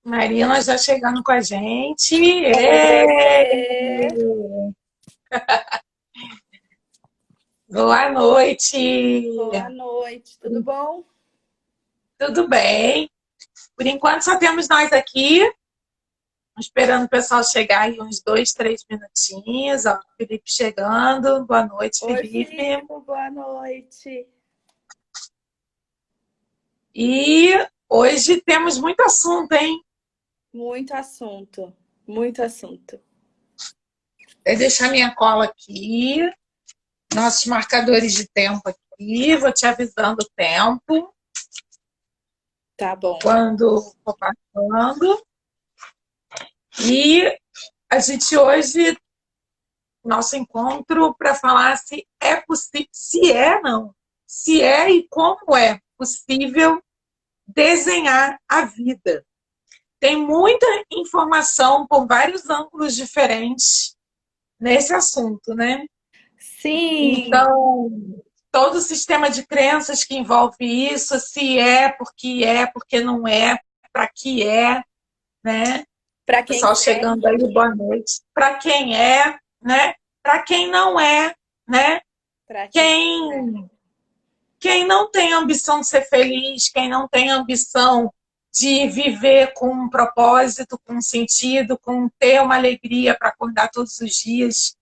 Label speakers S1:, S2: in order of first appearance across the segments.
S1: Marina já chegando com a gente.
S2: Oiê!
S1: Boa noite.
S2: Boa noite, tudo bom?
S1: Tudo bem? Por enquanto só temos nós aqui, esperando o pessoal chegar aí uns 2, 3 minutinhos. Ó, Felipe chegando. Boa noite,
S2: Oi,
S1: Felipe.
S2: Filipe, boa noite.
S1: E hoje temos muito assunto, hein?
S2: Muito assunto, muito assunto.
S1: Vou deixar minha cola aqui, nossos marcadores de tempo aqui. Vou te avisando o tempo
S2: Tá bom.
S1: quando for passando. E a gente hoje, nosso encontro para falar se é possível, se é e como é possível desenhar a vida. Tem muita informação por vários ângulos diferentes nesse assunto, né?
S2: Sim,
S1: Então, todo o sistema de crenças que envolve isso, se é, porque não é, para que é, né?
S2: para quem
S1: Pessoal chegando aí,
S2: serve,
S1: boa noite. Para quem é, né? Para quem não é, né?
S2: para quem serve.
S1: Quem, quem não tem ambição de ser feliz, quem não tem ambição de viver com um propósito, com um sentido, com ter uma alegria para acordar todos os dias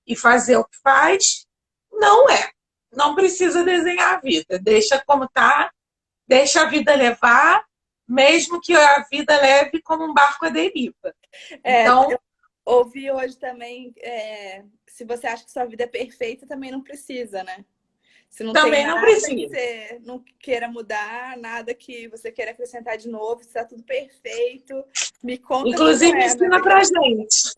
S1: e fazer o que faz, não é. Não precisa desenhar a vida. Deixa como está, deixa a vida levar, mesmo que a vida leve como um barco à deriva.
S2: Eu
S1: Então,
S2: ouvi hoje também, se você acha que sua vida é perfeita, também não precisa, né? Se não tem
S1: também não
S2: nada que
S1: precisa.
S2: você não queira mudar, nada que você queira acrescentar de novo, se está tudo perfeito, me conta como
S1: Inclusive,
S2: é, não é
S1: ensina pra
S2: verdade?
S1: gente.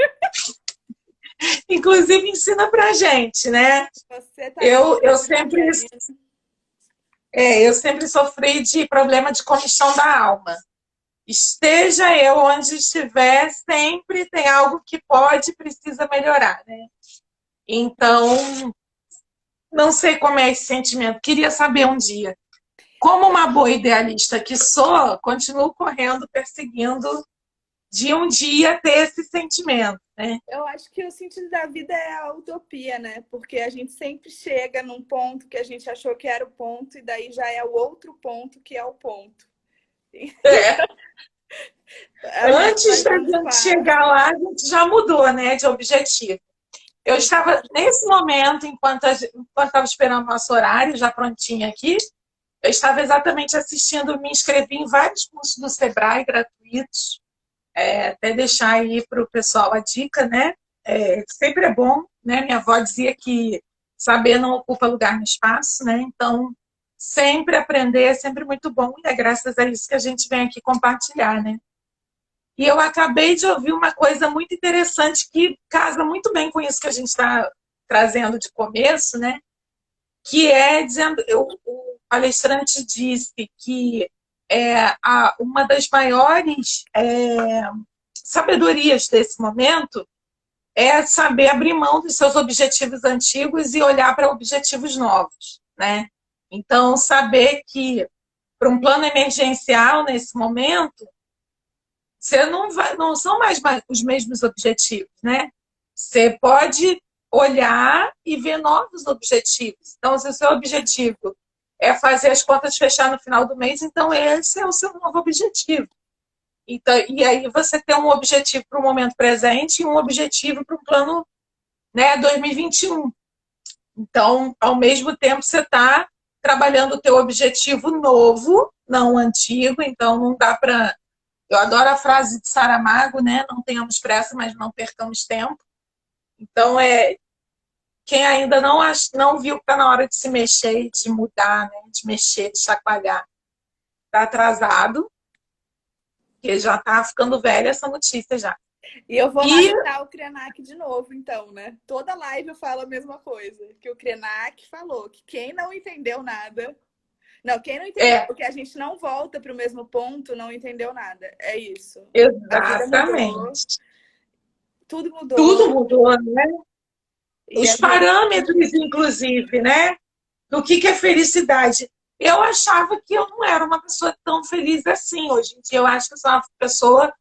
S1: Inclusive, ensina pra gente, né?
S2: Você tá
S1: Eu,
S2: linda,
S1: eu
S2: você tá
S1: sempre,
S2: realizada.
S1: eu sempre sofri de problema de comichão da alma. Esteja eu onde estiver, sempre tem algo que pode e precisa melhorar, né? Então, não sei como é esse sentimento. Queria saber um dia. Como uma boa idealista que sou, continuo correndo, perseguindo de um dia ter esse sentimento, né?
S2: Eu acho que o sentido da vida é a utopia, né? Porque a gente sempre chega num ponto que a gente achou que era o ponto, e daí já é o outro ponto que é o ponto.
S1: É.
S2: A vida
S1: Antes
S2: vai
S1: da
S2: dando
S1: gente chegar
S2: passo.
S1: lá, a gente já mudou, né, de objetivo. Eu estava,
S2: Exatamente.
S1: nesse momento, enquanto estava esperando o nosso horário, já prontinha aqui, eu estava exatamente assistindo, me inscrevi em vários cursos do Sebrae gratuitos, até deixar aí para o pessoal a dica, né? Sempre é bom, né? Minha avó dizia que saber não ocupa lugar no espaço, né? Então, sempre aprender é sempre muito bom e é graças a isso que a gente vem aqui compartilhar, né? E eu acabei de ouvir uma coisa muito interessante que casa muito bem com isso que a gente está trazendo de começo, né? Que é dizendo, o palestrante disse que uma das maiores sabedorias desse momento é saber abrir mão dos seus objetivos antigos e olhar para objetivos novos, né? Então, saber que para um plano emergencial nesse momento você não são mais os mesmos objetivos, né? Você pode olhar e ver novos objetivos. Então, se o seu objetivo é fazer as contas fechar no final do mês, então esse é o seu novo objetivo. Então, e aí você tem um objetivo para o momento presente e um objetivo para o plano, né, 2021. Então, ao mesmo tempo, você está trabalhando o teu objetivo novo, não o antigo, então não dá para eu adoro a frase de Saramago, né? Não tenhamos pressa, mas não percamos tempo. Então, quem ainda não viu que está na hora de se mexer, de mudar, né? De mexer, de chacoalhar, está atrasado, porque já está ficando velha essa notícia já.
S2: E eu vou
S1: E
S2: marcar o Krenak de novo, então, né? Toda live eu falo a mesma coisa. Que o Krenak falou que quem não entendeu nada. Não, quem não entendeu
S1: é
S2: que a gente não volta para o mesmo ponto, não entendeu nada. É isso. A vida mudou,
S1: exatamente.
S2: tudo
S1: Tudo
S2: mudou.
S1: mudou, né?
S2: E a
S1: Os
S2: gente.
S1: parâmetros, inclusive, né? Do que é felicidade. eu achava que eu não era uma pessoa tão feliz assim. Hoje em dia eu acho que eu sou uma pessoa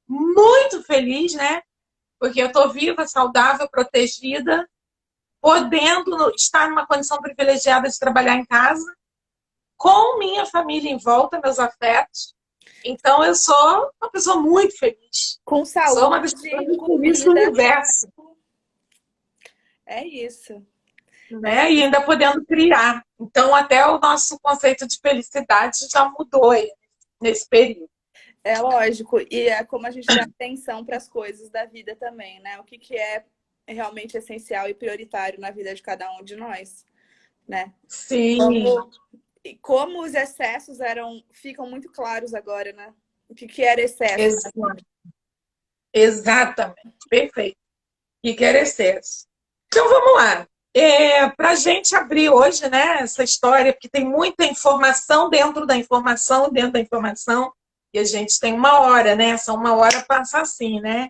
S1: muito feliz, né? Porque eu estou viva, saudável, protegida, podendo estar numa condição privilegiada de trabalhar em casa, com minha família em volta, meus afetos. Então, eu sou uma pessoa muito feliz.
S2: Com
S1: Sou uma das
S2: saúde,
S1: pessoas mais felizes do
S2: comida,
S1: universo,
S2: é isso. É
S1: né? E
S2: isso.
S1: ainda podendo criar. Então, até o nosso conceito de felicidade já mudou aí, nesse período.
S2: É lógico. E é como a gente dá atenção para as coisas da vida também, né? O que, que é realmente essencial e prioritário na vida de cada um de nós, né?
S1: Sim,
S2: Como, e como os excessos ficam muito claros agora, né? O que, que era excesso, né?
S1: exatamente. Perfeito. E quer excesso. Então, vamos lá. Para a gente abrir hoje, né, essa história, porque tem muita informação dentro da informação, e a gente tem uma hora, né? Só uma hora passa assim, né?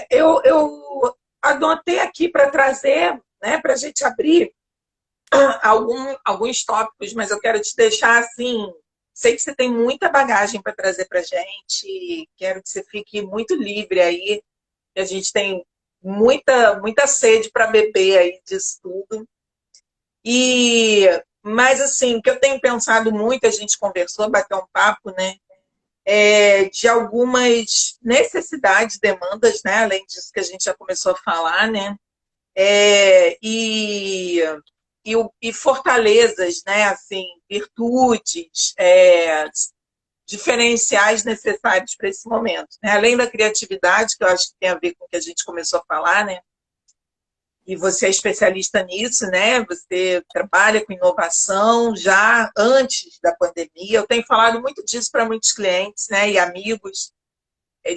S1: Eu anotei aqui para trazer, né, para a gente abrir alguns tópicos, mas eu quero te deixar assim. Sei que você tem muita bagagem para trazer para a gente, quero que você fique muito livre aí, que a gente tem muita sede para beber aí disso tudo. Mas assim, o que eu tenho pensado muito, a gente conversou, bateu um papo, né? De algumas necessidades, demandas, né? Além disso que a gente já começou a falar, né? É, e, e fortalezas, né? Assim, virtudes, diferenciais necessários para esse momento, né? Além da criatividade, que eu acho que tem a ver com o que a gente começou a falar, né? E você é especialista nisso, né? Você trabalha com inovação já antes da pandemia. Eu tenho falado muito disso para muitos clientes, né? E amigos.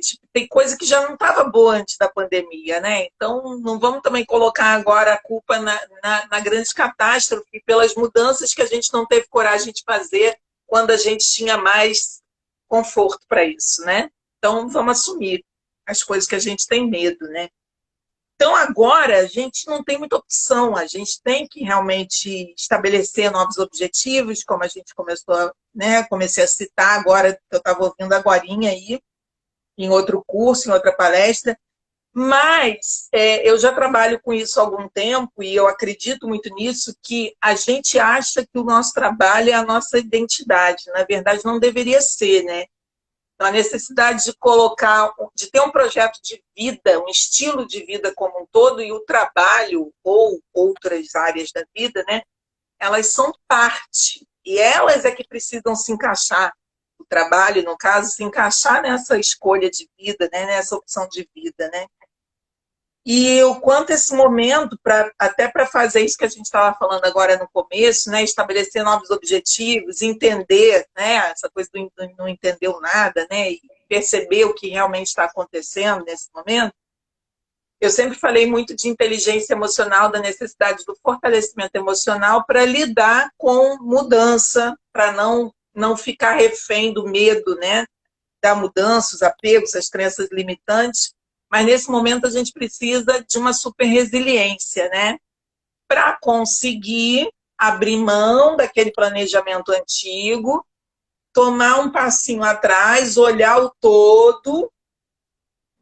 S1: Tipo, tem coisa que já não estava boa antes da pandemia, né? Então, não vamos também colocar agora a culpa na grande catástrofe pelas mudanças que a gente não teve coragem de fazer quando a gente tinha mais conforto para isso, né? Então, vamos assumir as coisas que a gente tem medo, né? Então, agora, a gente não tem muita opção, a gente tem que realmente estabelecer novos objetivos, como a gente começou, né? Comecei a citar agora, que eu estava ouvindo agorinha aí, em outro curso, em outra palestra, mas eu já trabalho com isso há algum tempo e eu acredito muito nisso, que a gente acha que o nosso trabalho é a nossa identidade. Na verdade, não deveria ser, né? Então, a necessidade de colocar, de ter um projeto de vida, um estilo de vida como um todo, e o trabalho ou outras áreas da vida, né? Elas são parte. E elas é que precisam se encaixar, o trabalho, no caso, se encaixar nessa escolha de vida, né? Nessa opção de vida, né? E o quanto esse momento, até para fazer isso que a gente estava falando agora no começo, né? Estabelecer novos objetivos, entender, né? Essa coisa do não entendeu nada, né? E perceber o que realmente está acontecendo nesse momento. Eu sempre falei muito de inteligência emocional, da necessidade do fortalecimento emocional para lidar com mudança, para não ficar refém do medo, né? Da mudança, os apegos, as crenças limitantes. Mas nesse momento a gente precisa de uma super resiliência, né? Para conseguir abrir mão daquele planejamento antigo, tomar um passinho atrás, olhar o todo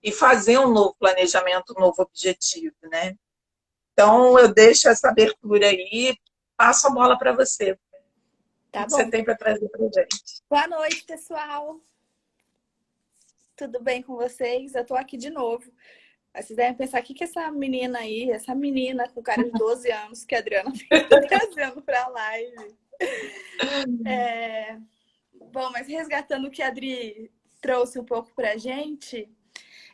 S1: e fazer um novo planejamento, um novo objetivo, né? Então, eu deixo essa abertura aí, passo a bola para você. O
S2: Tá
S1: que você
S2: bom.
S1: tem para trazer para a gente?
S2: Boa noite, pessoal. Tudo bem com vocês? Eu tô aqui de novo. Aí vocês devem pensar, o que que essa menina aí, essa menina com cara de 12 anos que a Adriana tá trazendo pra live? Bom, mas resgatando o que a Adri trouxe um pouco pra gente,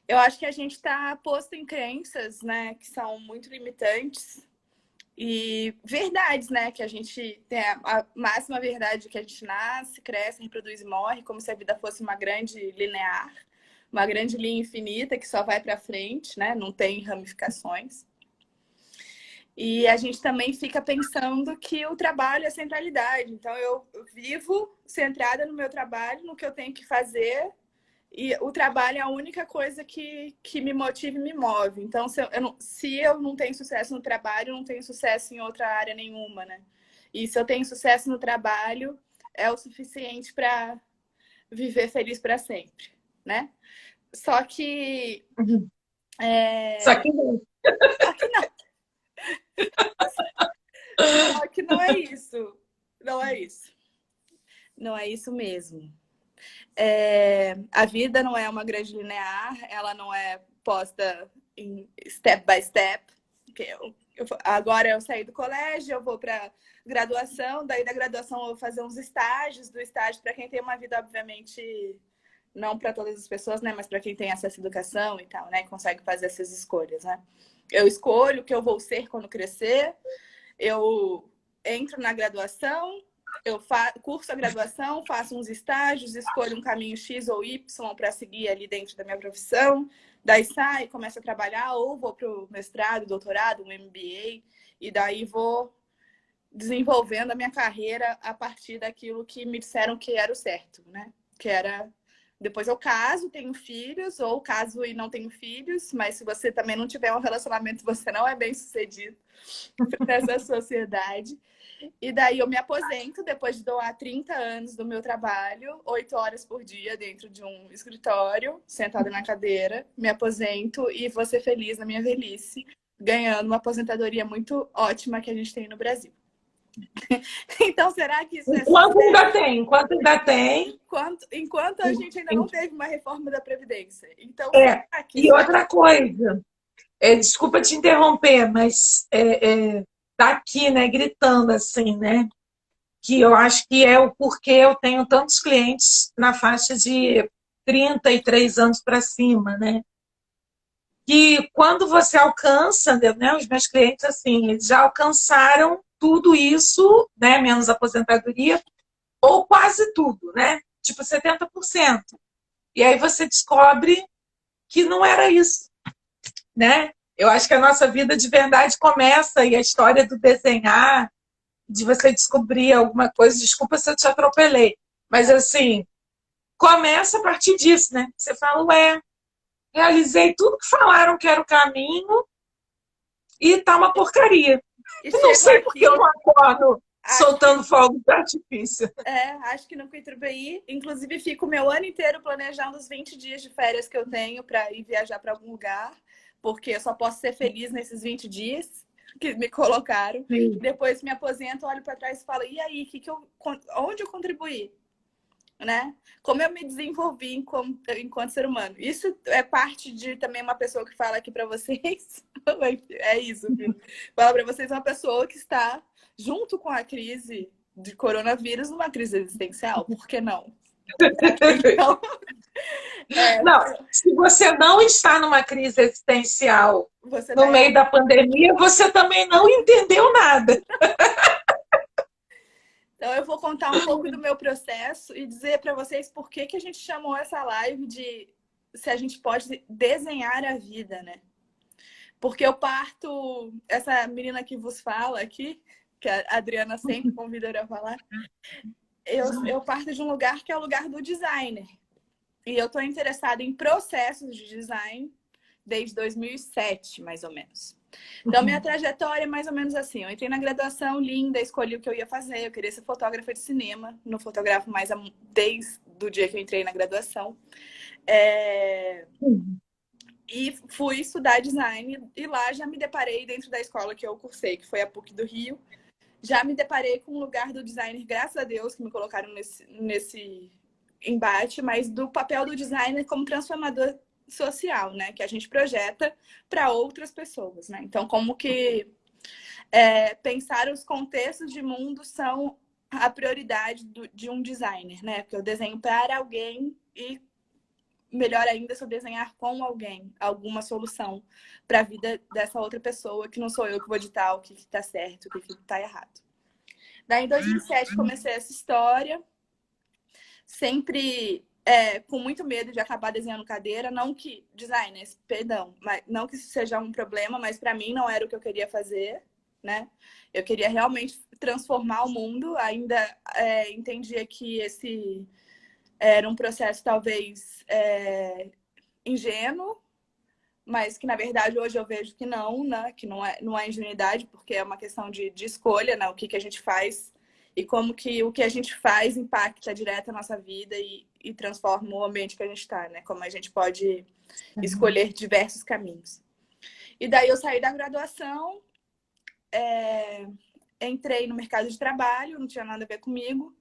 S2: eu acho que a gente tá posto em crenças, né, que são muito limitantes e verdades, né, que a gente tem a máxima verdade que a gente nasce, cresce, reproduz e morre, como se a vida fosse uma grande linear, uma grande linha infinita que só vai para frente, né, não tem ramificações. E a gente também fica pensando que o trabalho é centralidade. Então, eu vivo centrada no meu trabalho, no que eu tenho que fazer. E o trabalho é a única coisa que me motiva e me move. Então, se eu não tenho sucesso no trabalho, eu não tenho sucesso em outra área nenhuma, né? E se eu tenho sucesso no trabalho, é o suficiente para viver feliz para sempre, né? Só que...
S1: Só que não.
S2: Só que não. Só que não é isso. Não é isso. Não é isso mesmo. A vida não é uma grande linear, ela não é posta em step by step. Agora eu saí do colégio, eu vou para graduação, daí da graduação eu vou fazer uns estágios, do estágio para quem tem uma vida, obviamente, não para todas as pessoas, né, mas para quem tem acesso à educação e tal, né, consegue fazer essas escolhas, né. Eu escolho o que eu vou ser quando crescer, eu entro na graduação, eu curso a graduação, faço uns estágios, escolho um caminho X ou Y para seguir ali dentro da minha profissão, daí saio, começo a trabalhar, ou vou para o mestrado, doutorado, um MBA, e daí vou desenvolvendo a minha carreira a partir daquilo que me disseram que era o certo, né? Que era... Depois eu caso, tenho filhos, ou caso e não tenho filhos, mas se você também não tiver um relacionamento, você não é bem sucedido nessa sociedade. E daí eu me aposento depois de doar 30 anos do meu trabalho, 8 horas por dia dentro de um escritório, sentada na cadeira, me aposento e vou ser feliz na minha velhice, ganhando uma aposentadoria muito ótima que a gente tem no Brasil. Então, será que isso é
S1: Enquanto
S2: sucesso?
S1: ainda tem, enquanto ainda tem.
S2: Enquanto a gente ainda não teve uma reforma da Previdência. Então,
S1: É,
S2: será que
S1: e
S2: isso é...
S1: outra coisa, desculpa te interromper, mas tá aqui, né, gritando assim, né? Que eu acho que é o porquê eu tenho tantos clientes na faixa de 33 anos para cima, né? Que quando você alcança, né, os meus clientes, assim, eles já alcançaram tudo isso, né, menos aposentadoria, ou quase tudo, né? Tipo 70%. E aí você descobre que não era isso, né? Eu acho que a nossa vida de verdade começa, e a história do desenhar, de você descobrir alguma coisa, desculpa se eu te atropelei, mas assim, começa a partir disso, né? Você fala, ué, realizei tudo que falaram que era o caminho e tá uma porcaria.
S2: E
S1: Eu não
S2: chego
S1: sei porque eu
S2: aqui,
S1: não acordo
S2: acho
S1: soltando
S2: que,
S1: fogos de artifício.
S2: acho que não contribuí. Inclusive, fico o meu ano inteiro planejando os 20 dias de férias que eu tenho para ir viajar para algum lugar, porque eu só posso ser feliz nesses 20 dias que me colocaram.
S1: Sim.
S2: Depois me aposento, olho para trás e falo, e aí, onde eu contribuí? Né? Como eu me desenvolvi enquanto ser humano. Isso é parte de também uma pessoa que fala aqui para vocês. É isso, viu? Fala para vocês uma pessoa que está junto com a crise de coronavírus numa crise existencial. Por que não? Então,
S1: Não, se você não está numa crise existencial
S2: você
S1: no
S2: tá
S1: meio
S2: errado.
S1: da pandemia, você também não entendeu nada.
S2: Então, eu vou contar um pouco do meu processo e dizer para vocês por que a gente chamou essa live de se a gente pode desenhar a vida, né? Porque eu parto, essa menina que vos fala aqui, que a Adriana sempre convida eu a falar, eu parto de um lugar que é o lugar do designer. E eu estou interessada em processos de design desde 2007, mais ou menos. Então, minha trajetória é mais ou menos assim. Eu entrei na graduação, linda, escolhi o que eu ia fazer. Eu queria ser fotógrafa de cinema. Não fotografo mais desde o dia que eu entrei na graduação. E fui estudar design. E lá já me deparei, dentro da escola que eu cursei, que foi a PUC do Rio, já me deparei com o lugar do designer, graças a Deus, que me colocaram nesse embate, mas do papel do designer como transformador social, né? Que a gente projeta para outras pessoas, né? Então, como que pensar os contextos de mundo são a prioridade de um designer, né? Porque eu desenho para alguém e, melhor ainda, se eu desenhar com alguém, alguma solução para a vida dessa outra pessoa, que não sou eu que vou ditar o que está certo, o que está errado. Daí, em 2007, comecei essa história, sempre com muito medo de acabar desenhando cadeira. Não que designers, perdão, mas não que isso seja um problema, mas para mim não era o que eu queria fazer, né? Eu queria realmente transformar o mundo. Ainda entendia que esse era um processo talvez ingênuo, mas que na verdade hoje eu vejo que não, né? Que não é ingenuidade, porque é uma questão de escolha, né? O que a gente faz e como que o que a gente faz impacta direto a nossa vida e transforma o ambiente que a gente está, né? Como a gente pode escolher diversos caminhos. E daí eu saí da graduação, entrei no mercado de trabalho, não tinha nada a ver comigo.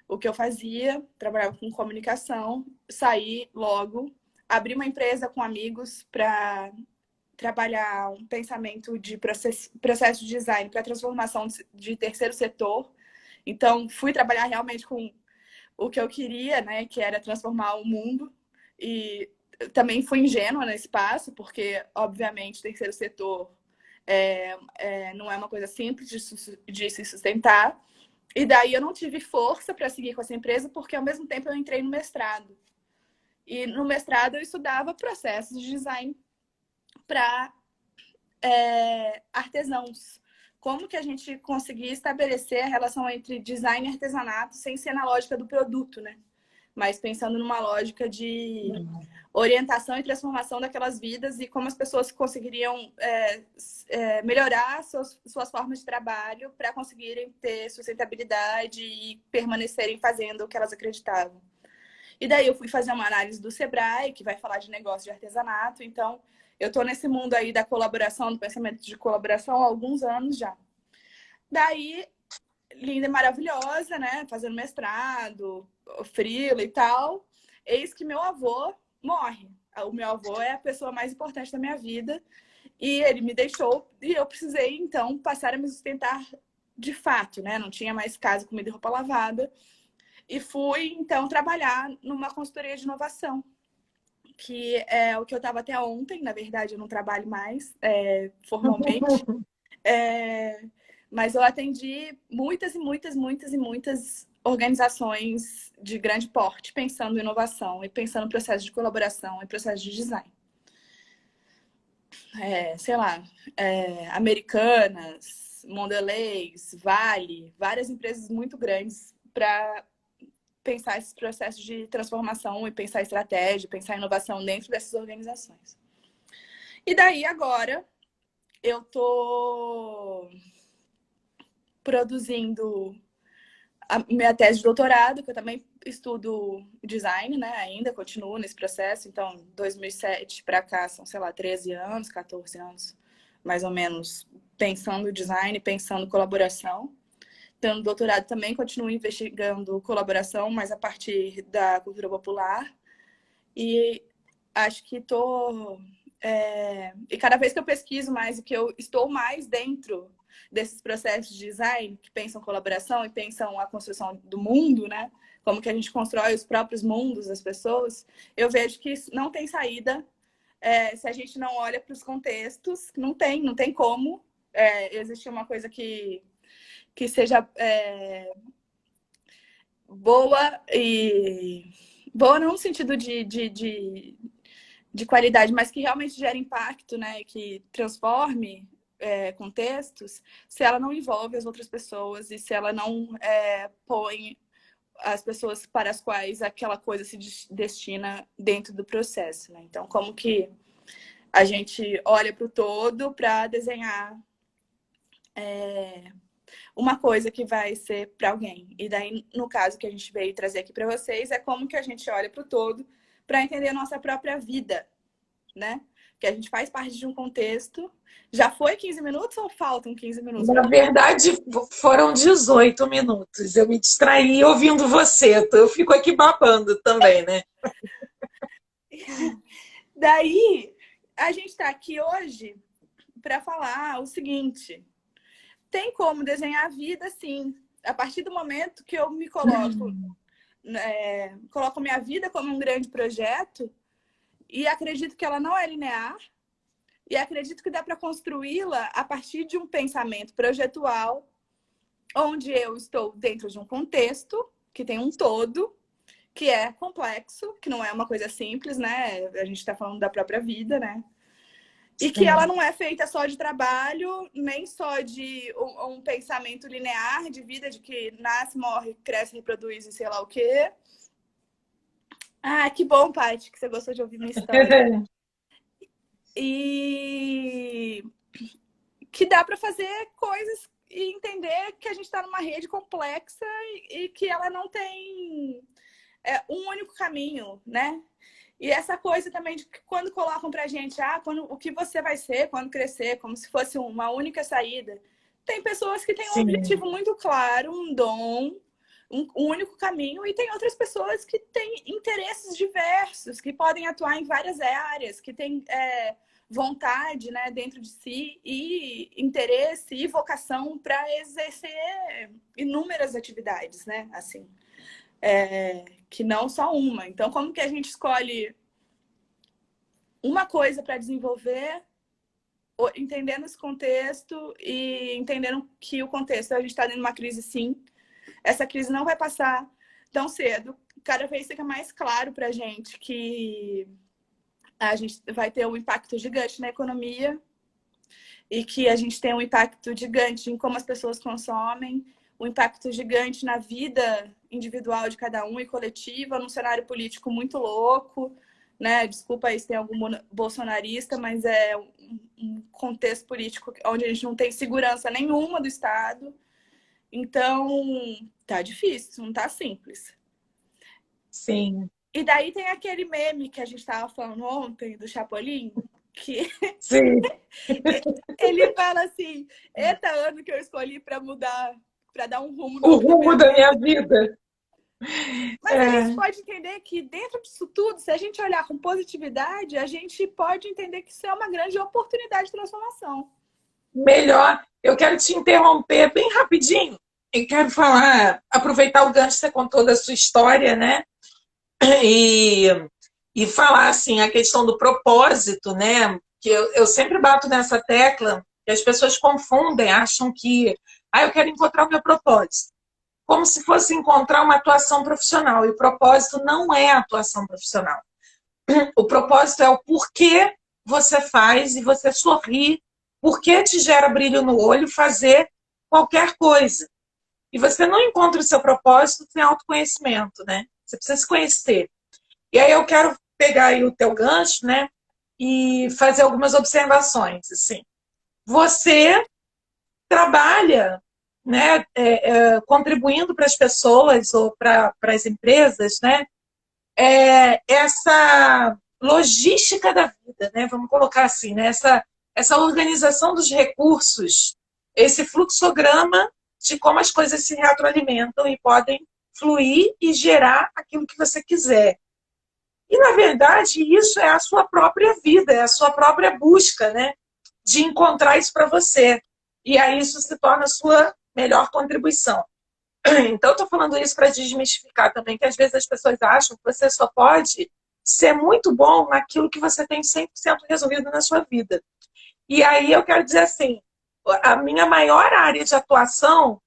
S2: O que eu fazia, trabalhava com comunicação, saí logo, abri uma empresa com amigos para trabalhar um pensamento de processo de design para transformação de terceiro setor. Então, fui trabalhar realmente com o que eu queria, né, que era transformar o mundo. E também fui ingênua nesse passo, porque, obviamente, terceiro setor não é uma coisa simples de se sustentar. E daí eu não tive força para seguir com essa empresa, porque ao mesmo tempo eu entrei no mestrado. E no mestrado eu estudava processos de design para artesãos. Como que a gente conseguia estabelecer a relação entre design e artesanato sem ser na lógica do produto, né? Mas pensando numa lógica de orientação e transformação daquelas vidas e como as pessoas conseguiriam melhorar suas formas de trabalho para conseguirem ter sustentabilidade e permanecerem fazendo o que elas acreditavam. E daí eu fui fazer uma análise do Sebrae, que vai falar de negócio de artesanato. Então, eu estou nesse mundo aí da colaboração, do pensamento de colaboração há alguns anos já. Daí, linda e maravilhosa, né? Fazendo mestrado, freela e tal. Eis que meu avô morre. O meu avô é a pessoa mais importante da minha vida. E ele me deixou e eu precisei, então, passar a me sustentar de fato, né? Não tinha mais casa, comida e roupa lavada. E fui, então, trabalhar numa consultoria de inovação, que é o que eu estava até ontem. Na verdade, eu não trabalho mais formalmente. Mas eu atendi muitas e muitas, muitas e muitas organizações de grande porte, pensando em inovação e pensando em processo de colaboração e processo de design. Sei lá, Americanas, Mondelez, Vale, várias empresas muito grandes para pensar esses processos de transformação e pensar estratégia, pensar inovação dentro dessas organizações. E daí, agora, eu estou produzindo a minha tese de doutorado, que eu também estudo design, né? Ainda continuo nesse processo. Então, 2007 para cá são, sei lá, 13 anos, 14 anos, mais ou menos, pensando design, pensando colaboração. Então, no doutorado também continuo investigando colaboração, mas a partir da cultura popular. E acho que estou... E cada vez que eu pesquiso mais e que eu estou mais dentro desses processos de design que pensam colaboração e pensam a construção do mundo, né? Como que a gente constrói os próprios mundos das pessoas, eu vejo que não tem saída se a gente não olha para os contextos. Não tem como existir uma coisa que seja boa e... Boa não no sentido de qualidade, mas que realmente gere impacto, né? Que transforme contextos, se ela não envolve as outras pessoas e se ela não põe as pessoas para as quais aquela coisa se destina dentro do processo, né? Então, como que a gente olha para o todo para desenhar uma coisa que vai ser para alguém. E daí, no caso que a gente veio trazer aqui para vocês, é como que a gente olha para o todo para entender a nossa própria vida, né? Que a gente faz parte de um contexto. Já foi 15 minutos ou faltam 15 minutos?
S1: Na verdade, foram 18 minutos. Eu me distraí ouvindo você. Eu fico aqui babando também, né?
S2: Daí, a gente está aqui hoje para falar o seguinte: tem como desenhar a vida, sim. A partir do momento que eu me coloco minha vida como um grande projeto e acredito que ela não é linear e acredito que dá para construí-la a partir de um pensamento projetual, onde eu estou dentro de um contexto que tem um todo, que é complexo, que não é uma coisa simples, né? A gente está falando da própria vida, né? E que ela não é feita só de trabalho, nem só de um pensamento linear de vida, de que nasce, morre, cresce, reproduz e sei lá o quê. Ah, que bom, Paty, que você gostou de ouvir minha história. e que dá para fazer coisas e entender que a gente está numa rede complexa e que ela não tem um único caminho, né? E essa coisa também de que quando colocam pra gente, o que você vai ser quando crescer, como se fosse uma única saída. Tem pessoas que têm um
S1: Sim.
S2: objetivo muito claro, um dom, um único caminho, e tem outras pessoas que têm interesses diversos, que podem atuar em várias áreas, que têm vontade, né, dentro de si, e interesse e vocação para exercer inúmeras atividades, né? Assim. Que não só uma. Então, como que a gente escolhe uma coisa para desenvolver, entendendo esse contexto e entendendo que o contexto, a gente está dentro de uma crise, sim. Essa crise não vai passar tão cedo. Cada vez fica mais claro para a gente que a gente vai ter um impacto gigante na economia e que a gente tem um impacto gigante em como as pessoas consomem, um impacto gigante na vida individual de cada um e coletiva, num cenário político muito louco, né? Desculpa aí se tem algum bolsonarista, mas é um contexto político onde a gente não tem segurança nenhuma do Estado. Então, tá difícil, não tá simples.
S1: Sim.
S2: E daí tem aquele meme que a gente estava falando ontem, do Chapolin, que
S1: Sim.
S2: ele fala assim, eita ano que eu escolhi para mudar, para dar um rumo
S1: O
S2: novo na
S1: rumo
S2: minha
S1: da minha
S2: vida.
S1: vida.
S2: Mas a gente
S1: É,
S2: pode entender que dentro disso tudo, se a gente olhar com positividade, a gente pode entender que isso é uma grande oportunidade de transformação.
S1: melhor. Eu quero te interromper bem rapidinho. Eu quero falar, aproveitar o gancho que você contou da sua história, né? E, e falar assim a questão do propósito, né? Que eu sempre bato nessa tecla que as pessoas confundem, acham que eu quero encontrar o meu propósito, como se fosse encontrar uma atuação profissional. E o propósito não é a atuação profissional. O propósito é o porquê você faz e você sorri, porquê te gera brilho no olho fazer qualquer coisa. E você não encontra o seu propósito sem autoconhecimento, né? Você precisa se conhecer. E aí eu quero pegar aí o teu gancho, né? E fazer algumas observações. Assim, você trabalha, né? Contribuindo para as pessoas ou para as empresas, né? Essa logística da vida, né? Vamos colocar assim, né? Essa organização dos recursos, esse fluxograma de como as coisas se retroalimentam e podem fluir e gerar aquilo que você quiser. E, na verdade, isso é a sua própria vida, é a sua própria busca, né? De encontrar isso para você. E aí isso se torna a sua melhor contribuição. Então, eu estou falando isso para desmistificar também, que às vezes as pessoas acham que você só pode ser muito bom naquilo que você tem 100% resolvido na sua vida. E aí eu quero dizer assim, a minha maior área de atuação,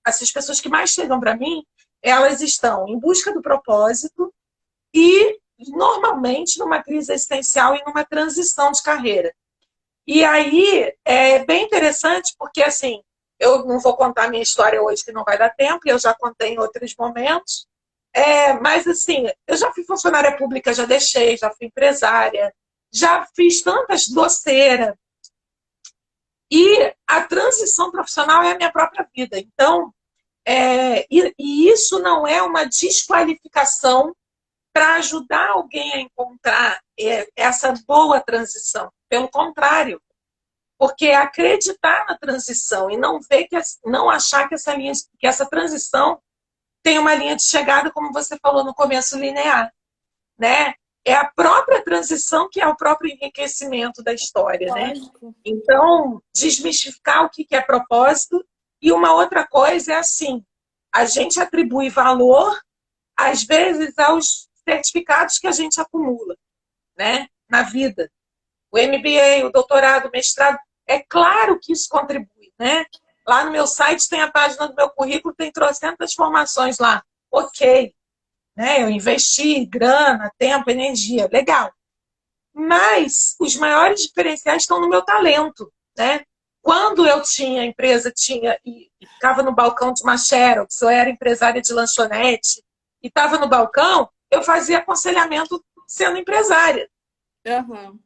S1: essas pessoas que mais chegam para mim, elas estão em busca do propósito e, normalmente, numa crise existencial e numa transição de carreira. E aí é bem interessante porque, assim, eu não vou contar a minha história hoje, que não vai dar tempo, e eu já contei em outros momentos. Mas, assim, eu já fui funcionária pública, já deixei, já fui empresária, já fiz tantas doceiras. E a transição profissional é a minha própria vida. Então, e isso não é uma desqualificação para ajudar alguém a encontrar essa boa transição. Pelo contrário, porque acreditar na transição e não ver não achar que essa transição tem uma linha de chegada, como você falou no começo, linear, né? É a própria transição que é o próprio enriquecimento da história, né?
S2: Lógico.
S1: Então, desmistificar o que é propósito. E uma outra coisa é assim, a gente atribui valor, às vezes, aos certificados que a gente acumula, né? Na vida. O MBA, o doutorado, o mestrado, é claro que isso contribui, né? Lá no meu site tem a página do meu currículo, tem trocentas formações lá. Ok, né? Eu investi grana, tempo, energia, legal. Mas os maiores diferenciais estão no meu talento, né? Quando eu tinha a empresa, e ficava no balcão de uma Xerox, eu era empresária de lanchonete, e estava no balcão, eu fazia aconselhamento sendo empresária.
S2: Uhum.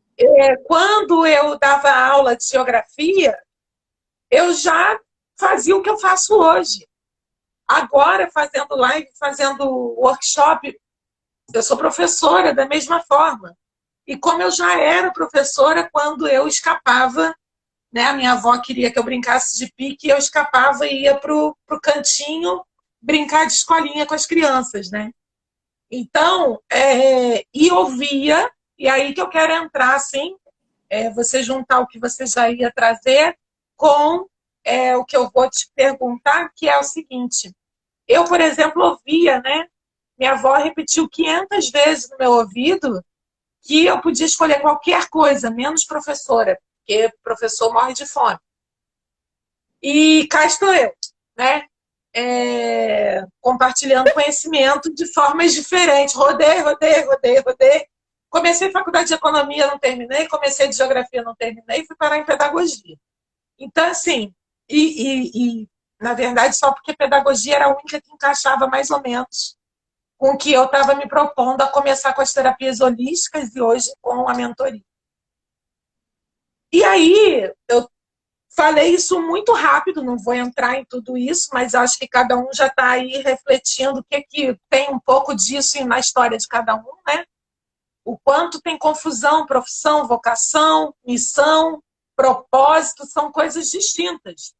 S1: Quando eu dava aula de geografia, eu já fazia o que eu faço hoje. Agora, fazendo live, fazendo workshop, eu sou professora da mesma forma. E como eu já era professora quando eu escapava, né? A minha avó queria que eu brincasse de pique, eu escapava e ia pro cantinho brincar de escolinha com as crianças, né? Então, e ouvia, e aí que eu quero entrar, assim, você juntar o que você já ia trazer com o que eu vou te perguntar, que é o seguinte. Eu, por exemplo, ouvia, né? Minha avó repetiu 500 vezes no meu ouvido que eu podia escolher qualquer coisa, menos professora, porque professor morre de fome. E cá estou eu, né? Compartilhando conhecimento de formas diferentes. Rodei, rodei, rodei, rodei. Comecei faculdade de economia, não terminei. Comecei de geografia, não terminei. Fui parar em pedagogia. Então, assim, na verdade, só porque pedagogia era a única que encaixava mais ou menos com o que eu estava me propondo a começar com as terapias holísticas e hoje com a mentoria. E aí, eu falei isso muito rápido, não vou entrar em tudo isso, mas acho que cada um já está aí refletindo o que tem um pouco disso na história de cada um, né? O quanto tem confusão, profissão, vocação, missão, propósito, são coisas distintas.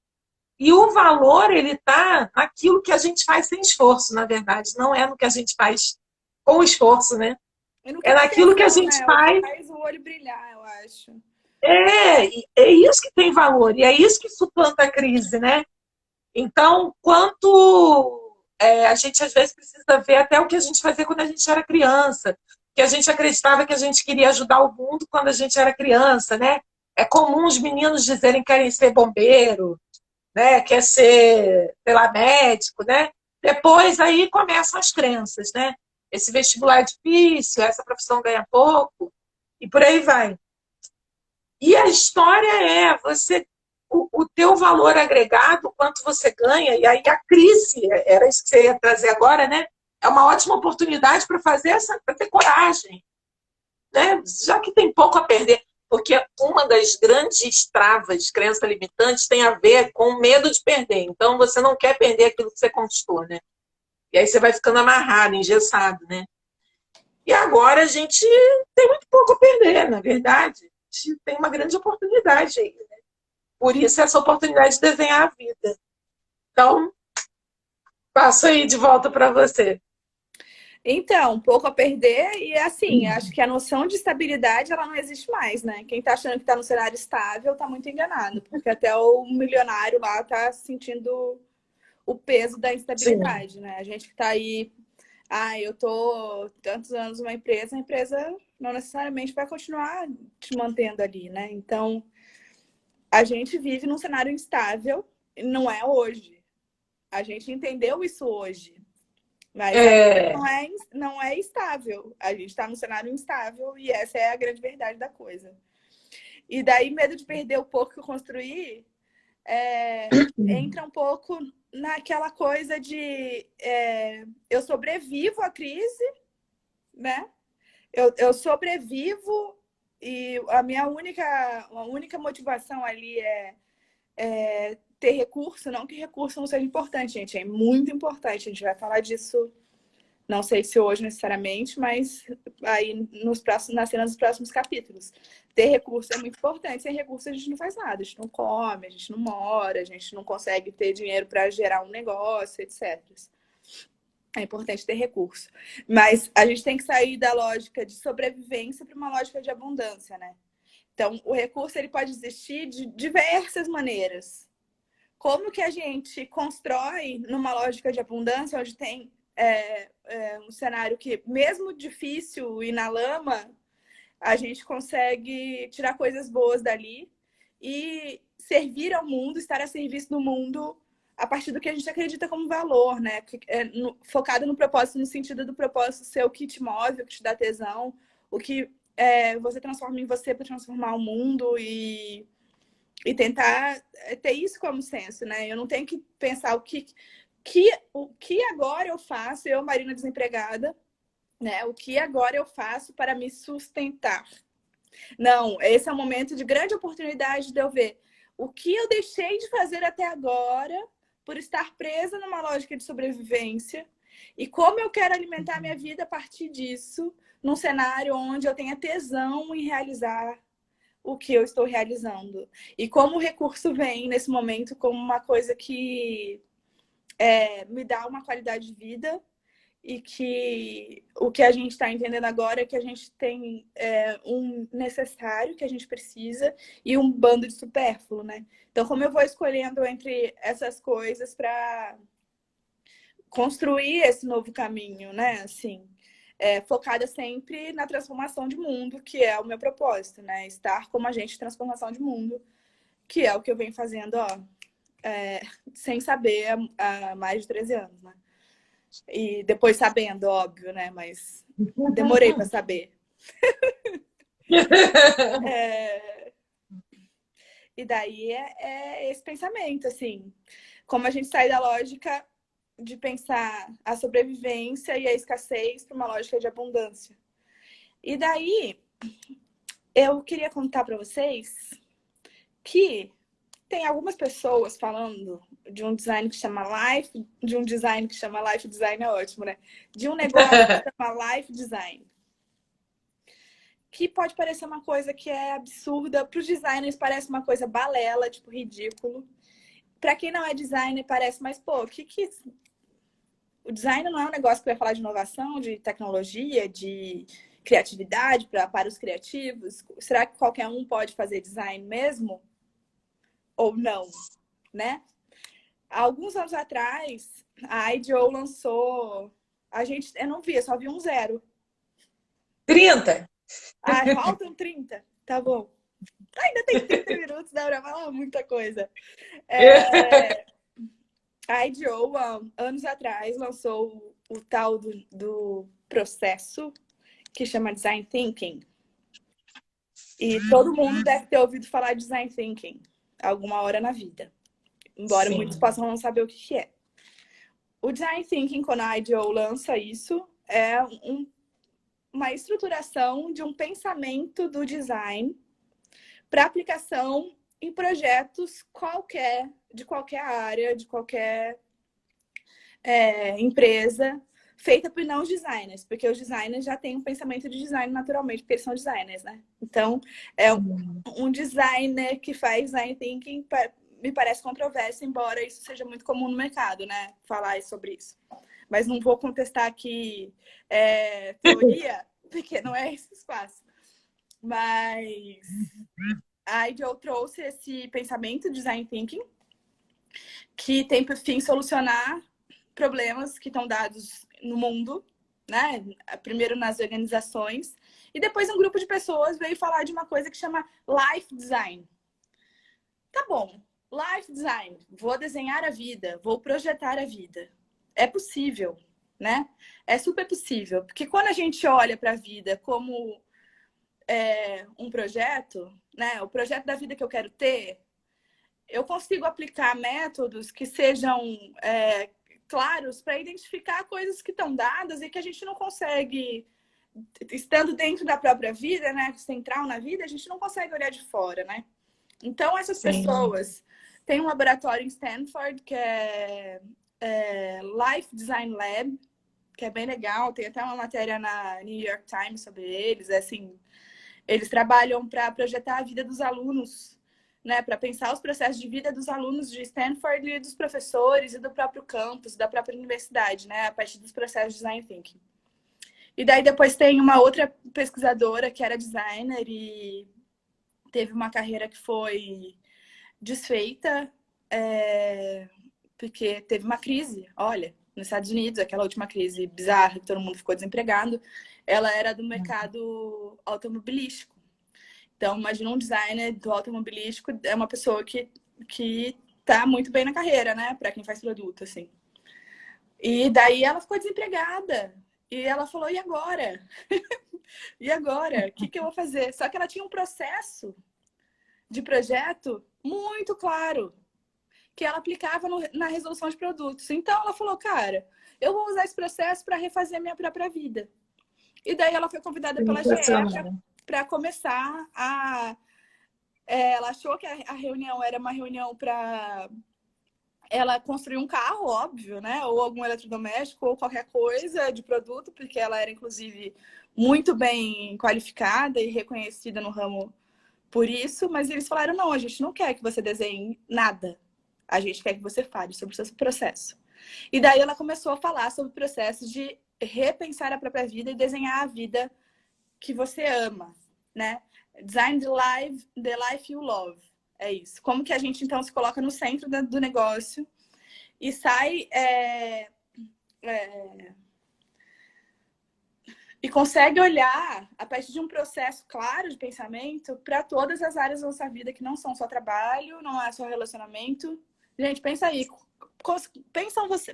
S1: E o valor, ele está naquilo que a gente faz sem esforço, na verdade. Não é no que a gente faz com esforço, né?
S2: E no que
S1: É
S2: não tem
S1: naquilo que a
S2: ação,
S1: gente
S2: né? O que
S1: faz.
S2: faz o olho brilhar, eu acho.
S1: É isso que tem valor. E é isso que suplanta a crise, né? Então, quanto a gente às vezes precisa ver até o que a gente fazia quando a gente era criança, que a gente acreditava que a gente queria ajudar o mundo quando a gente era criança, né? É comum os meninos dizerem que querem ser bombeiro, né? Quer ser, sei lá, médico, né? Depois aí começam as crenças, né? Esse vestibular é difícil, essa profissão ganha pouco, e por aí vai. E a história você o teu valor agregado, quanto você ganha, e aí a crise, era isso que você ia trazer agora, né? É uma ótima oportunidade para fazer para ter coragem, né? Já que tem pouco a perder, porque uma das grandes travas, crenças limitantes, tem a ver com o medo de perder. Então você não quer perder aquilo que você conquistou, né? E aí você vai ficando amarrado, engessado, né? E agora a gente tem muito pouco a perder, na verdade. A gente tem uma grande oportunidade aí. Por isso, essa oportunidade de desenhar a vida. Então, passo aí de volta para você.
S2: Então, um pouco a perder e assim, acho que a noção de estabilidade ela não existe mais, né? Quem tá achando que tá no cenário estável tá muito enganado, porque até o milionário lá tá sentindo o peso da
S1: Sim.
S2: instabilidade, né? A gente que tá aí, eu tô tantos anos numa empresa, a empresa não necessariamente vai continuar te mantendo ali, né? Então, a gente vive num cenário instável, não é hoje. A gente entendeu isso hoje. Mas ainda
S1: É,
S2: não é estável. A gente está num cenário instável e essa é a grande verdade da coisa. E daí, medo de perder o pouco que eu construí, entra um pouco naquela coisa de eu sobrevivo à crise, né? Eu sobrevivo e a minha única motivação ali é ter recurso, não que recurso não seja importante, gente, é muito importante, a gente vai falar disso. Não sei se hoje necessariamente, mas aí nas cenas dos próximos capítulos. Ter recurso é muito importante. Sem recurso a gente não faz nada. A gente não come, a gente não mora, a gente não consegue ter dinheiro para gerar um negócio, etc. É importante ter recurso. Mas a gente tem que sair da lógica de sobrevivência para uma lógica de abundância, né? Então, o recurso ele pode existir de diversas maneiras. Como que a gente constrói numa lógica de abundância, onde tem um cenário que, mesmo difícil e na lama, a gente consegue tirar coisas boas dali e servir ao mundo, estar a serviço do mundo a partir do que a gente acredita como valor, né? Focado no propósito, no sentido do propósito ser o que te move, o que te dá tesão, o que você transforma em você para transformar o mundo e tentar ter isso como senso, né? Eu não tenho que pensar o que agora eu faço, eu, Marina desempregada, né? O que agora eu faço para me sustentar? Não, esse é um momento de grande oportunidade de eu ver o que eu deixei de fazer até agora por estar presa numa lógica de sobrevivência e como eu quero alimentar minha vida a partir disso, num cenário onde eu tenha tesão em realizar o que eu estou realizando. E como o recurso vem nesse momento como uma coisa que me dá uma qualidade de vida e que o que a gente está entendendo agora é que a gente tem um necessário que a gente precisa e um bando de supérfluo, né? Então, como eu vou escolhendo entre essas coisas para construir esse novo caminho, né? Assim, focada sempre na transformação de mundo, que é o meu propósito, né? Estar como agente de transformação de mundo, que é o que eu venho fazendo, ó, sem saber há mais de 13 anos, né? E depois sabendo, óbvio, né? Mas demorei para saber. E daí é esse pensamento, assim. Como a gente sai da lógica de pensar a sobrevivência e a escassez para uma lógica de abundância. E daí, eu queria contar para vocês que tem algumas pessoas falando de um design que chama Life, de um design que chama Life Design, é ótimo, né? De um negócio que chama Life Design. Que pode parecer uma coisa que é absurda, para os designers parece uma coisa balela, tipo, ridículo. Para quem não é designer, parece, mas, pô, o design não é um negócio que vai falar de inovação, de tecnologia, de criatividade para os criativos? Será que qualquer um pode fazer design mesmo? Ou não, né? Há alguns anos atrás, a IDEO lançou... Eu não vi, eu só vi um 0.
S1: 30.
S2: Ah, faltam 30. Tá bom. Ainda tem 30 minutos, dá pra falar muita coisa. A IDEO, anos atrás, lançou o tal do processo que chama Design Thinking. E todo mundo deve ter ouvido falar de Design Thinking alguma hora na vida. Embora muitos possam não saber o que é. O Design Thinking, quando a IDEO lança isso, é uma estruturação de um pensamento do design para aplicação em projetos de qualquer área, de qualquer empresa, feita por não designers, porque os designers já têm um pensamento de design naturalmente, porque eles são designers, né? Então, um designer que faz design thinking me parece controverso, embora isso seja muito comum no mercado, né? Falar sobre isso. Mas não vou contestar aqui teoria, porque não é esse espaço. Mas a IDEO trouxe esse pensamento de design thinking, que tem por fim solucionar problemas que estão dados no mundo, né? Primeiro nas organizações, e depois um grupo de pessoas veio falar de uma coisa que chama life design. Tá bom, life design, vou desenhar a vida, vou projetar a vida. É possível, né? É super possível, porque quando a gente olha para a vida como um projeto, né? O projeto da vida que eu quero ter, eu consigo aplicar métodos que sejam claros para identificar coisas que estão dadas e que a gente não consegue, estando dentro da própria vida, né, central na vida, a gente não consegue olhar de fora, né? Então, essas pessoas têm um laboratório em Stanford que é Life Design Lab, que é bem legal, tem até uma matéria na New York Times sobre eles, assim, eles trabalham para projetar a vida dos alunos, né, para pensar os processos de vida dos alunos de Stanford e dos professores e do próprio campus, da própria universidade, né, a partir dos processos de design thinking. E daí depois tem uma outra pesquisadora que era designer e teve uma carreira que foi desfeita porque teve uma crise, olha, nos Estados Unidos, aquela última crise bizarra que todo mundo ficou desempregado, ela era do mercado automobilístico. Então, imagina um designer do automobilístico, é uma pessoa que tá muito bem na carreira, né? Para quem faz produto, assim. E daí ela ficou desempregada. E ela falou, e agora? E agora? O que eu vou fazer? Só que ela tinha um processo de projeto muito claro, que ela aplicava na resolução de produtos. Então, ela falou, cara, eu vou usar esse processo para refazer minha própria vida. E daí ela foi convidada pela GE para começar a... ela achou que a reunião era uma reunião para ela construir um carro, óbvio, né? Ou algum eletrodoméstico, ou qualquer coisa de produto, porque ela era, inclusive, muito bem qualificada e reconhecida no ramo por isso, mas eles falaram, não, a gente não quer que você desenhe nada. A gente quer que você fale sobre o seu processo. E daí ela começou a falar sobre o processo de repensar a própria vida e desenhar a vida que você ama, né? Design the life you love. É isso. Como que a gente, então, se coloca no centro do negócio e sai... e consegue olhar, a partir de um processo claro de pensamento, para todas as áreas da nossa vida, que não são só trabalho, não é só relacionamento. Gente, pensa aí.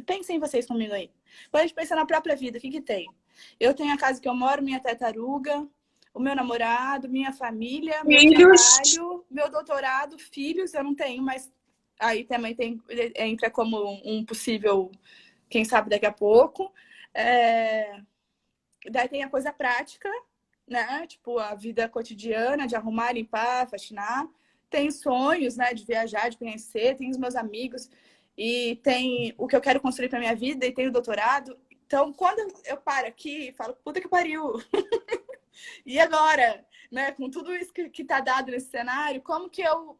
S2: Pensem vocês comigo aí. Quando a gente pensa na própria vida, o que tem? Eu tenho a casa que eu moro, minha tartaruga, o meu namorado, minha família, meu
S1: Filhos.
S2: trabalho, meu doutorado, filhos, eu não tenho, mas aí também entra como um possível, quem sabe daqui a pouco. Daí tem a coisa prática, né? Tipo, a vida cotidiana, de arrumar, limpar, faxinar. Tem sonhos, né? De viajar, de conhecer. Tem os meus amigos. E tem o que eu quero construir para minha vida. E tem o doutorado. Então, quando eu paro aqui e falo, puta que pariu. E agora? Né? Com tudo isso que tá dado nesse cenário, como que eu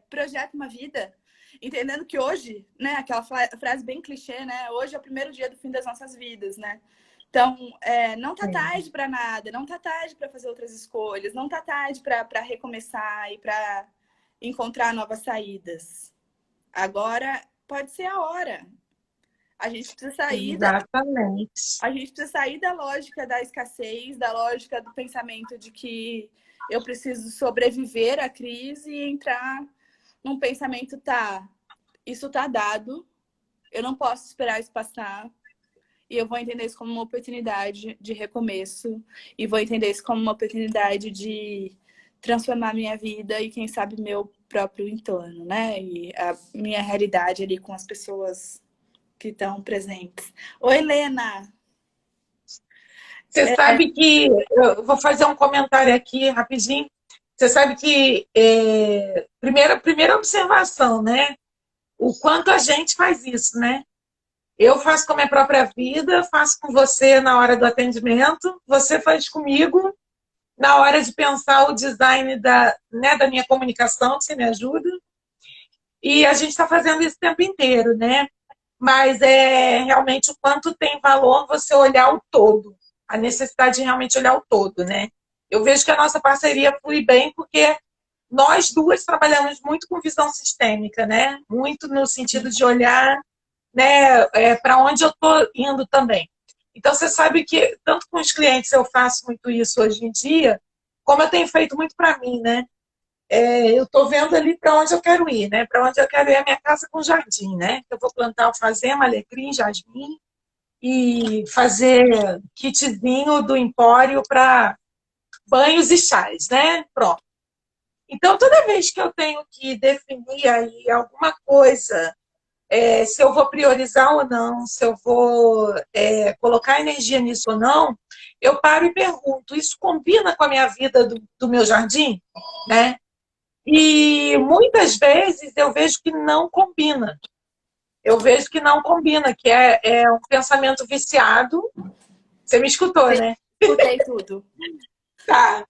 S2: projeto uma vida? Entendendo que hoje, né? Aquela frase bem clichê, né? Hoje é o primeiro dia do fim das nossas vidas, né? Então, não tá tarde para nada, não tá tarde para fazer outras escolhas, não tá tarde para recomeçar e para encontrar novas saídas. Agora pode ser a hora. A gente precisa sair
S1: Exatamente.
S2: a gente precisa sair da lógica da escassez, da lógica do pensamento de que eu preciso sobreviver à crise e entrar num pensamento, isso tá dado, eu não posso esperar isso passar. E eu vou entender isso como uma oportunidade de recomeço. E vou entender isso como uma oportunidade de transformar minha vida e, quem sabe, meu próprio entorno, né? E a minha realidade ali com as pessoas que estão presentes. Oi, Helena!
S1: Você sabe que... Eu vou fazer um comentário aqui rapidinho. Você sabe que... primeira observação, né? O quanto a gente faz isso, né? Eu faço com a minha própria vida, faço com você na hora do atendimento, você faz comigo na hora de pensar o design da minha comunicação, que você me ajuda. E a gente está fazendo isso o tempo inteiro, né? Mas é realmente o quanto tem valor você olhar o todo, a necessidade de realmente olhar o todo, né? Eu vejo que a nossa parceria flui bem porque nós duas trabalhamos muito com visão sistêmica, né? Muito no sentido de olhar, né, para onde eu estou indo também. Então, você sabe que, tanto com os clientes eu faço muito isso hoje em dia, como eu tenho feito muito para mim, né? Eu estou vendo ali para onde eu quero ir, né? Para onde eu quero ir é a minha casa com jardim, né? Eu vou plantar alfazema, alecrim, jasmim e fazer kitzinho do empório para banhos e chás, né? Pronto. Então, toda vez que eu tenho que definir aí alguma coisa, se eu vou priorizar ou não, se eu vou colocar energia nisso ou não, eu paro e pergunto, isso combina com a minha vida do meu jardim? Né? E muitas vezes eu vejo que não combina. Eu vejo que não combina, que é um pensamento viciado. Você me escutou, né?
S2: Escutei tudo.
S1: Tá.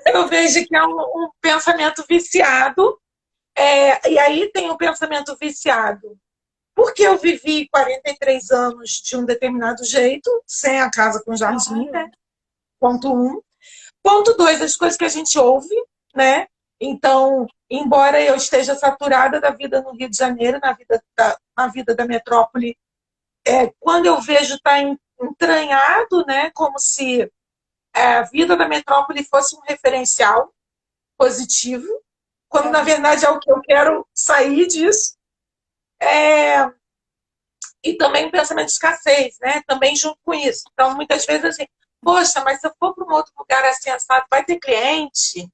S1: Eu vejo que é um pensamento viciado. E aí tem o pensamento viciado. Porque eu vivi 43 anos de um determinado jeito, sem a casa com jardim,
S2: Claro.
S1: né? Ponto um. Ponto dois, as coisas que a gente ouve, né? Então, embora eu esteja saturada da vida no Rio de Janeiro, na vida da metrópole, quando eu vejo está entranhado, né? Como se a vida da metrópole fosse um referencial positivo, quando na verdade é o que eu quero sair disso. E também o pensamento de escassez, né? Também junto com isso. Então, muitas vezes, assim, poxa, mas se eu for para um outro lugar assim, assado, vai ter cliente?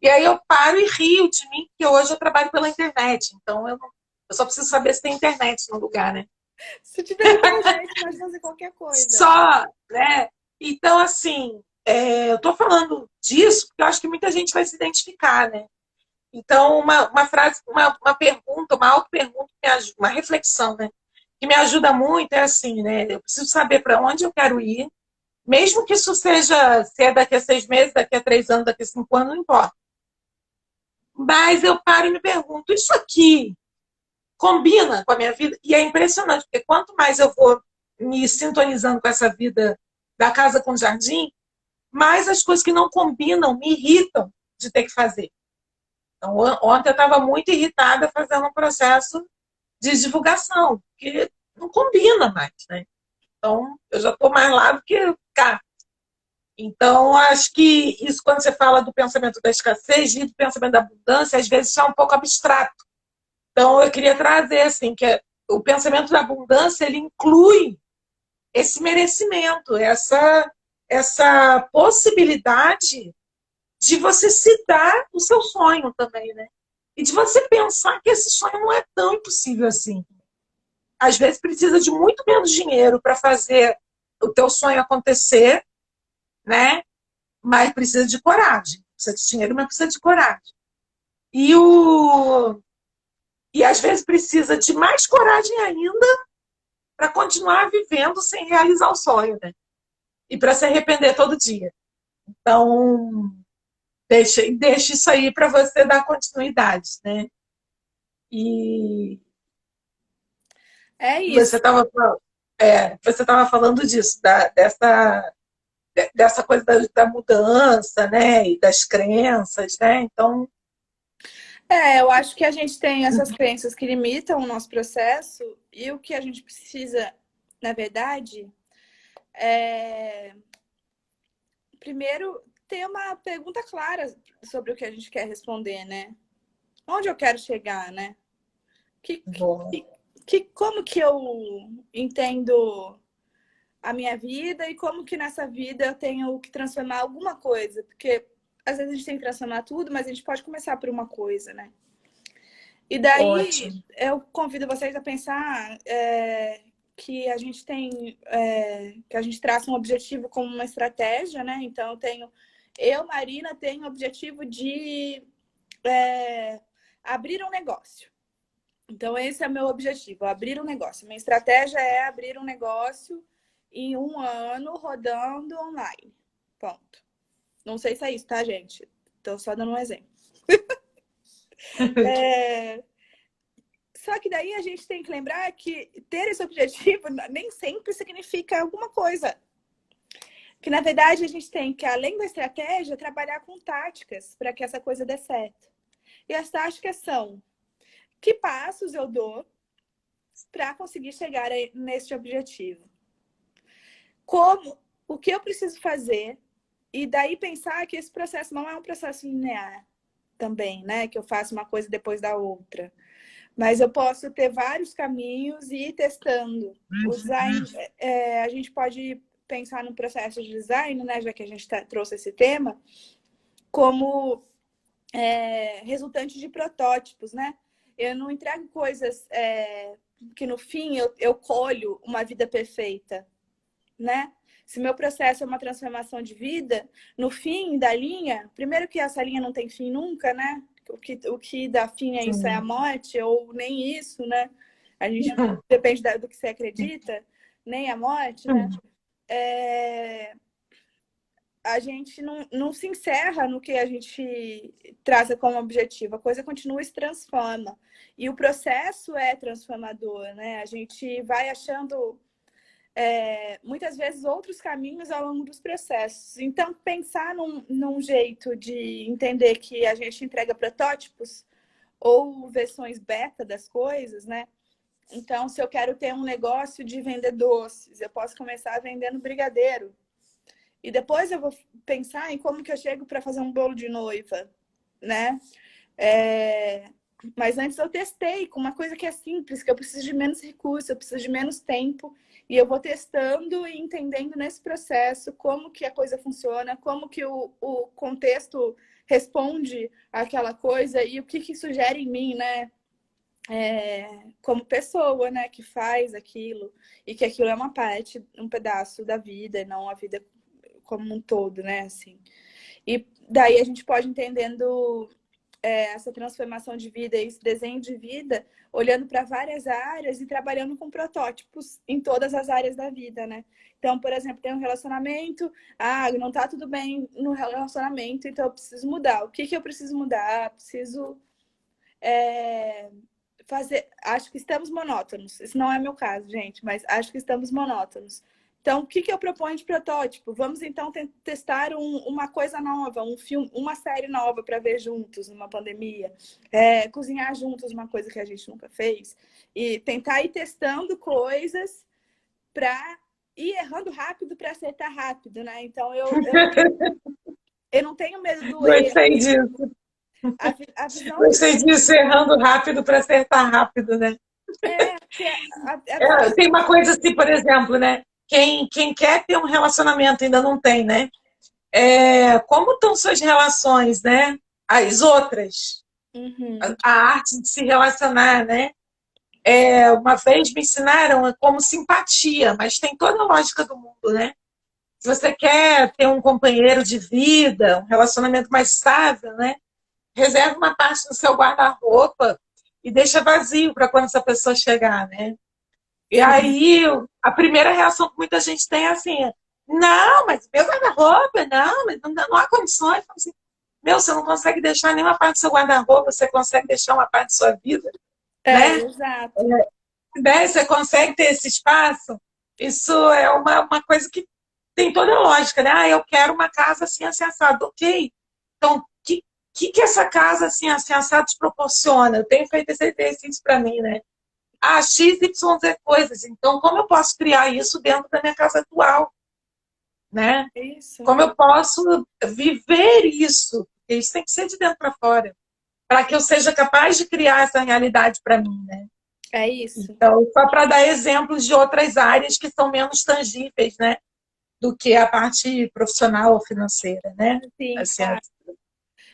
S1: E aí eu paro e rio de mim, que hoje eu trabalho pela internet. Então, eu só preciso saber se tem internet no lugar, né?
S2: Se tiver internet, pode fazer qualquer coisa.
S1: Só, né? Então, assim, eu estou falando disso porque eu acho que muita gente vai se identificar, né? Então, uma frase, uma pergunta, uma auto-pergunta, uma reflexão, né? Que me ajuda muito é assim, né? Eu preciso saber para onde eu quero ir, mesmo que isso seja, se é daqui a 6 meses, daqui a 3 anos, daqui a 5 anos, não importa. Mas eu paro e me pergunto, isso aqui combina com a minha vida? E é impressionante, porque quanto mais eu vou me sintonizando com essa vida da casa com jardim, mais as coisas que não combinam me irritam de ter que fazer. Então, ontem eu estava muito irritada fazendo um processo de divulgação, que não combina mais, né? Então, eu já estou mais lá do que cá. Então, acho que isso, quando você fala do pensamento da escassez e do pensamento da abundância, às vezes é um pouco abstrato. Então, eu queria trazer, assim, que o pensamento da abundância, ele inclui esse merecimento, essa possibilidade de você se dar o seu sonho também, né? E de você pensar que esse sonho não é tão impossível assim. Às vezes precisa de muito menos dinheiro para fazer o teu sonho acontecer, né? Mas precisa de coragem. Precisa de dinheiro, mas precisa de coragem. E, e às vezes precisa de mais coragem ainda para continuar vivendo sem realizar o sonho, né? E para se arrepender todo dia. Então, deixa isso aí para você dar continuidade, né? E
S2: É
S1: você
S2: isso.
S1: estava você estava falando disso, dessa coisa da mudança, né? E das crenças, né? Então,
S2: Eu acho que a gente tem essas crenças que limitam o nosso processo e o que a gente precisa, na verdade, é primeiro ter uma pergunta clara sobre o que a gente quer responder, né? Onde eu quero chegar, né? Que,
S1: bom,
S2: como que eu entendo a minha vida e como que nessa vida eu tenho que transformar alguma coisa? Porque às vezes a gente tem que transformar tudo, mas a gente pode começar por uma coisa, né? E daí
S1: ótimo.
S2: eu convido vocês a pensar que a gente tem, que a gente traça um objetivo como uma estratégia, né? Então Marina, tenho o objetivo de abrir um negócio. Então, esse é o meu objetivo, abrir um negócio. Minha estratégia é abrir um negócio em 1 ano rodando online. Ponto. Não sei se é isso, tá, gente? Estou só dando um exemplo. Só que daí a gente tem que lembrar que ter esse objetivo nem sempre significa alguma coisa. Que, na verdade, a gente tem que, além da estratégia, trabalhar com táticas para que essa coisa dê certo. E as táticas são: que passos eu dou para conseguir chegar nesse objetivo? O que eu preciso fazer? E daí pensar que esse processo não é um processo linear também, né? Que eu faço uma coisa depois da outra. Mas eu posso ter vários caminhos e ir testando. O design, a gente pode pensar no processo de design, né? Já que a gente trouxe esse tema, como resultante de protótipos, né? Eu não entrego coisas que no fim eu colho uma vida perfeita, né? Se meu processo é uma transformação de vida, no fim da linha, primeiro que essa linha não tem fim nunca, né? O que dá fim a isso é a morte, ou nem isso, né? A gente depende do que você acredita, nem a morte, né? A gente não se encerra no que a gente traça como objetivo, a coisa continua e se transforma. E o processo é transformador, né? A gente vai achando muitas vezes outros caminhos ao longo dos processos. Então, pensar num jeito de entender que a gente entrega protótipos ou versões beta das coisas, né? Então, se eu quero ter um negócio de vender doces, eu posso começar vendendo brigadeiro. E depois eu vou pensar em como que eu chego para fazer um bolo de noiva, né? Mas antes eu testei com uma coisa que é simples, que eu preciso de menos recursos, eu preciso de menos tempo. E eu vou testando e entendendo nesse processo como que a coisa funciona, como que o contexto responde àquela coisa e o que sugere em mim, né? Como pessoa, né? Que faz aquilo. E que aquilo é uma parte, um pedaço da vida, não a vida como um todo, né? Assim. E daí a gente pode entendendo essa transformação de vida, esse desenho de vida, olhando para várias áreas e trabalhando com protótipos em todas as áreas da vida, né? Então, por exemplo, tem um relacionamento, não tá tudo bem no relacionamento, então eu preciso mudar. O que que eu preciso mudar? Preciso fazer. Acho que estamos monótonos. Isso não é meu caso, gente, mas acho que estamos monótonos. Então, o que que eu proponho de protótipo? Vamos então testar uma coisa nova, um filme, uma série nova para ver juntos numa pandemia. Cozinhar juntos, uma coisa que a gente nunca fez. E tentar ir testando coisas para ir errando rápido para acertar rápido, né? Então, eu não tenho medo do erro.
S1: Gostei disso.
S2: A visão que
S1: Gostei disso, errando rápido para acertar rápido, né?
S2: porque a visão
S1: Tem uma coisa assim, por exemplo, né? Quem quer ter um relacionamento ainda não tem, né? Como estão suas relações, né? As outras. A arte de se relacionar, né? Uma vez me ensinaram como simpatia, mas tem toda a lógica do mundo, né? Se você quer ter um companheiro de vida, um relacionamento mais estável, né? Reserva uma parte no seu guarda-roupa e deixa vazio para quando essa pessoa chegar, né? E aí, a primeira reação que muita gente tem é assim: não, mas meu guarda-roupa, não, mas não há condições. Assim, você não consegue deixar nenhuma parte do seu guarda-roupa, você consegue deixar uma parte da sua vida, né?
S2: exato.
S1: Né? Você consegue ter esse espaço. Isso é uma coisa que tem toda a lógica, né? Eu quero uma casa assim, assim, assado. Ok. Então, que essa casa assim, assim, assado te proporciona? Eu tenho feito esse exercício para mim, né? X, Y, Z coisas. Então, como eu posso criar isso dentro da minha casa atual? Né?
S2: Isso.
S1: Como eu posso viver isso? Porque isso tem que ser de dentro para fora. Para que eu seja capaz de criar essa realidade para mim, né?
S2: É isso.
S1: Então, só para dar exemplos de outras áreas que são menos tangíveis, né? Do que a parte profissional ou financeira, né?
S2: Sim,
S1: Assim,
S2: claro.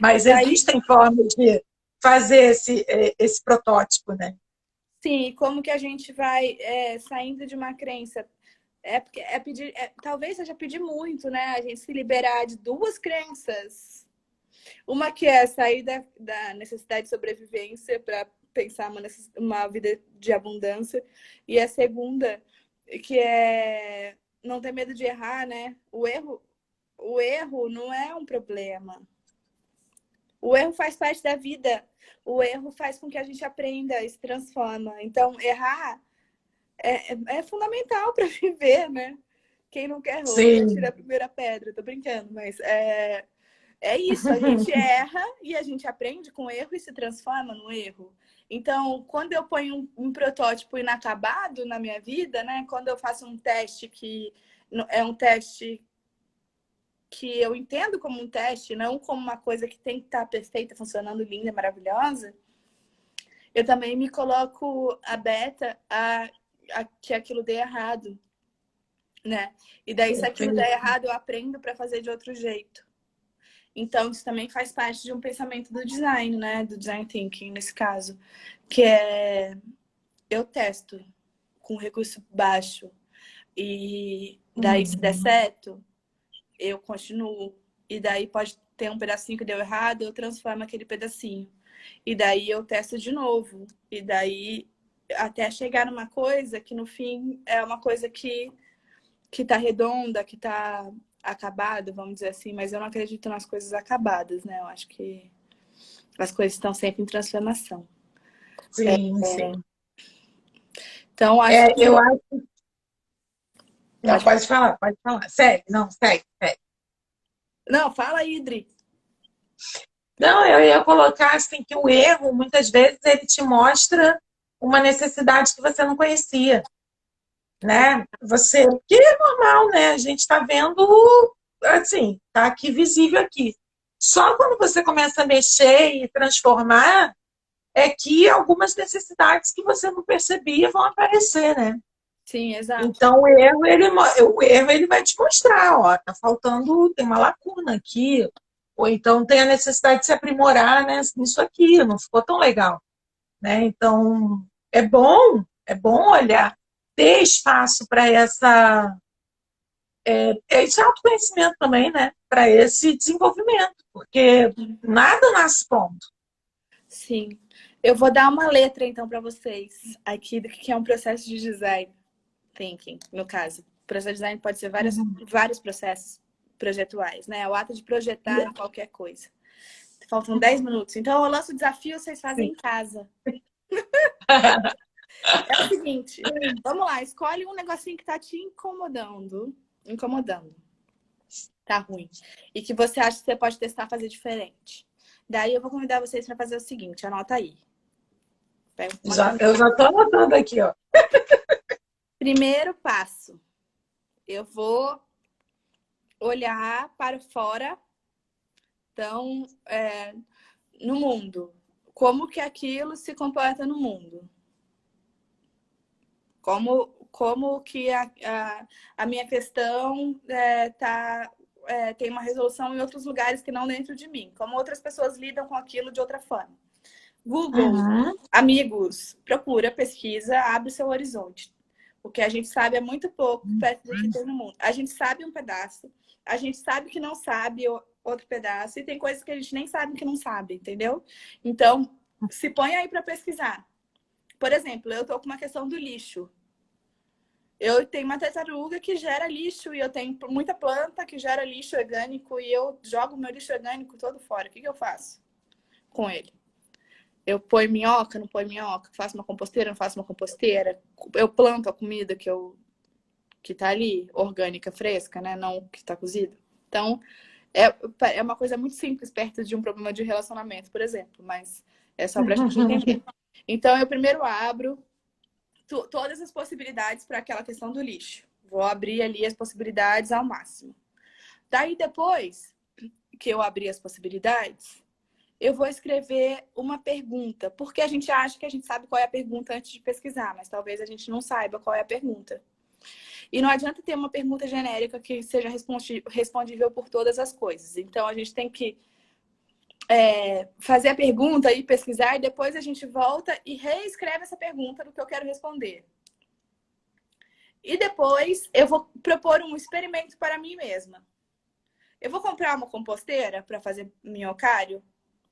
S1: mas
S2: Daí,
S1: existem formas de fazer esse protótipo, né?
S2: sim, como que a gente vai saindo de uma crença? Porque talvez seja pedir muito, né? A gente se liberar de duas crenças. Uma que é sair da necessidade de sobrevivência para pensar uma vida de abundância. E a segunda, que é não ter medo de errar, né? O erro não é um problema. O erro faz parte da vida. O erro faz com que a gente aprenda e se transforma. Então, errar é fundamental para viver, né? Quem não quer errar, que atira a
S1: Sim.
S2: primeira pedra. Tô brincando, mas é isso. A gente erra e a gente aprende com o erro e se transforma no erro. Então, quando eu ponho um protótipo inacabado na minha vida, né? Quando eu faço um teste que é um teste que eu entendo como um teste, não como uma coisa que tem que estar perfeita, funcionando, linda, maravilhosa, eu também me coloco aberta a que aquilo dê errado, né? E daí, se aquilo der errado, eu aprendo para fazer de outro jeito. Então, isso também faz parte de um pensamento do design, né? Do design thinking, nesse caso. Que é, eu testo com recurso baixo. E daí, se der certo, eu continuo. E daí pode ter um pedacinho que deu errado, eu transformo aquele pedacinho. E daí eu testo de novo. E daí até chegar numa coisa que no fim é uma coisa que tá redonda, que tá acabada, vamos dizer assim, mas eu não acredito nas coisas acabadas, né? Eu acho que as coisas estão sempre em transformação.
S1: Sim, sim.
S2: Então, acho que.
S1: Eu acho. Não, pode falar, pode falar. Segue, não, segue.
S2: Não, fala aí, Idri.
S1: Não, eu ia colocar assim que o erro, muitas vezes, ele te mostra uma necessidade que você não conhecia, né? Que é normal, né? A gente está vendo, assim, tá aqui visível aqui. Só quando você começa a mexer e transformar é que algumas necessidades que você não percebia vão aparecer, né?
S2: Sim, exato.
S1: Então o erro ele vai te mostrar, ó, tá faltando, tem uma lacuna aqui, ou então tem a necessidade de se aprimorar, né, nisso aqui, não ficou tão legal, né? Então é bom olhar, ter espaço para esse autoconhecimento também, né? Para esse desenvolvimento, porque nada nasce pronto.
S2: Sim. Eu vou dar uma letra, então, para vocês aqui do que é um processo de design thinking, no caso. O processo de design pode ser vários processos projetuais, né? O ato de projetar em qualquer coisa. Faltam 10 minutos. Então, eu lanço o desafio, vocês fazem em casa. É o seguinte, vamos lá, escolhe um negocinho que tá te incomodando. Incomodando. Tá ruim. E que você acha que você pode testar fazer diferente. Daí eu vou convidar vocês para fazer o seguinte, anota aí.
S1: Eu já tô anotando aqui, ó.
S2: Primeiro passo. Eu vou olhar para fora, então, no mundo. Como que aquilo se comporta no mundo? Como que a minha questão tem uma resolução em outros lugares que não dentro de mim? Como outras pessoas lidam com aquilo de outra forma? Google, amigos, procura, pesquisa, abre seu horizonte. O que a gente sabe é muito pouco perto do que tem no mundo. A gente sabe um pedaço, a gente sabe que não sabe outro pedaço, e tem coisas que a gente nem sabe que não sabe, entendeu? Então, se põe aí para pesquisar. Por exemplo, eu tô com uma questão do lixo. Eu tenho uma tartaruga que gera lixo e eu tenho muita planta que gera lixo orgânico e eu jogo meu lixo orgânico todo fora. O que eu faço com ele? Eu ponho minhoca, não ponho minhoca? Faço uma composteira, não faço uma composteira? Eu planto a comida que tá ali, orgânica, fresca, né? Não que tá cozida. Então, é uma coisa muito simples perto de um problema de relacionamento, por exemplo. Mas é só pra gente entender. Então, eu primeiro abro todas as possibilidades para aquela questão do lixo. Vou abrir ali as possibilidades ao máximo. Daí, depois que eu abrir as possibilidades, eu vou escrever uma pergunta, porque a gente acha que a gente sabe qual é a pergunta antes de pesquisar, mas talvez a gente não saiba qual é a pergunta. E não adianta ter uma pergunta genérica que seja respondível por todas as coisas. Então, a gente tem que fazer a pergunta e pesquisar, e depois a gente volta e reescreve essa pergunta do que eu quero responder. E depois eu vou propor um experimento para mim mesma. Eu vou comprar uma composteira para fazer minhocário?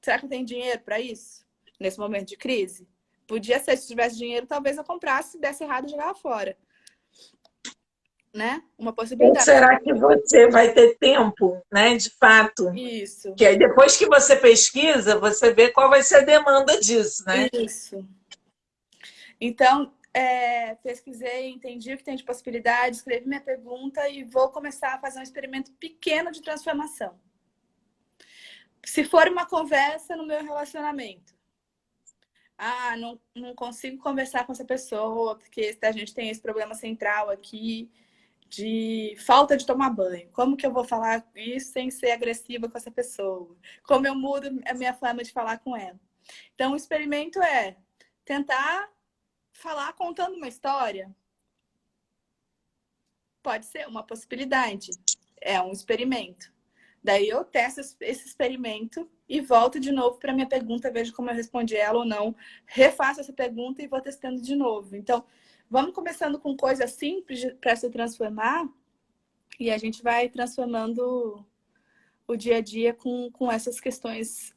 S2: Será que eu tenho dinheiro para isso? Nesse momento de crise? Podia ser, se tivesse dinheiro, talvez eu comprasse, se desse errado, eu jogava fora. Né? Uma possibilidade.
S1: Ou será que você vai ter tempo, né, de fato?
S2: Isso.
S1: Que aí depois que você pesquisa, você vê qual vai ser a demanda disso, né?
S2: Isso. Então, pesquisei, entendi o que tem de possibilidade, escrevi minha pergunta e vou começar a fazer um experimento pequeno de transformação. Se for uma conversa no meu relacionamento, não consigo conversar com essa pessoa, porque a gente tem esse problema central aqui de falta de tomar banho. Como que eu vou falar isso sem ser agressiva com essa pessoa? Como eu mudo a minha forma de falar com ela? Então, o experimento é tentar falar contando uma história. Pode ser uma possibilidade. É um experimento. Daí eu testo esse experimento e volto de novo para minha pergunta, vejo como eu respondi ela ou não. Refaço essa pergunta e vou testando de novo. Então, vamos começando com coisas simples para se transformar e a gente vai transformando o dia a dia com essas questões,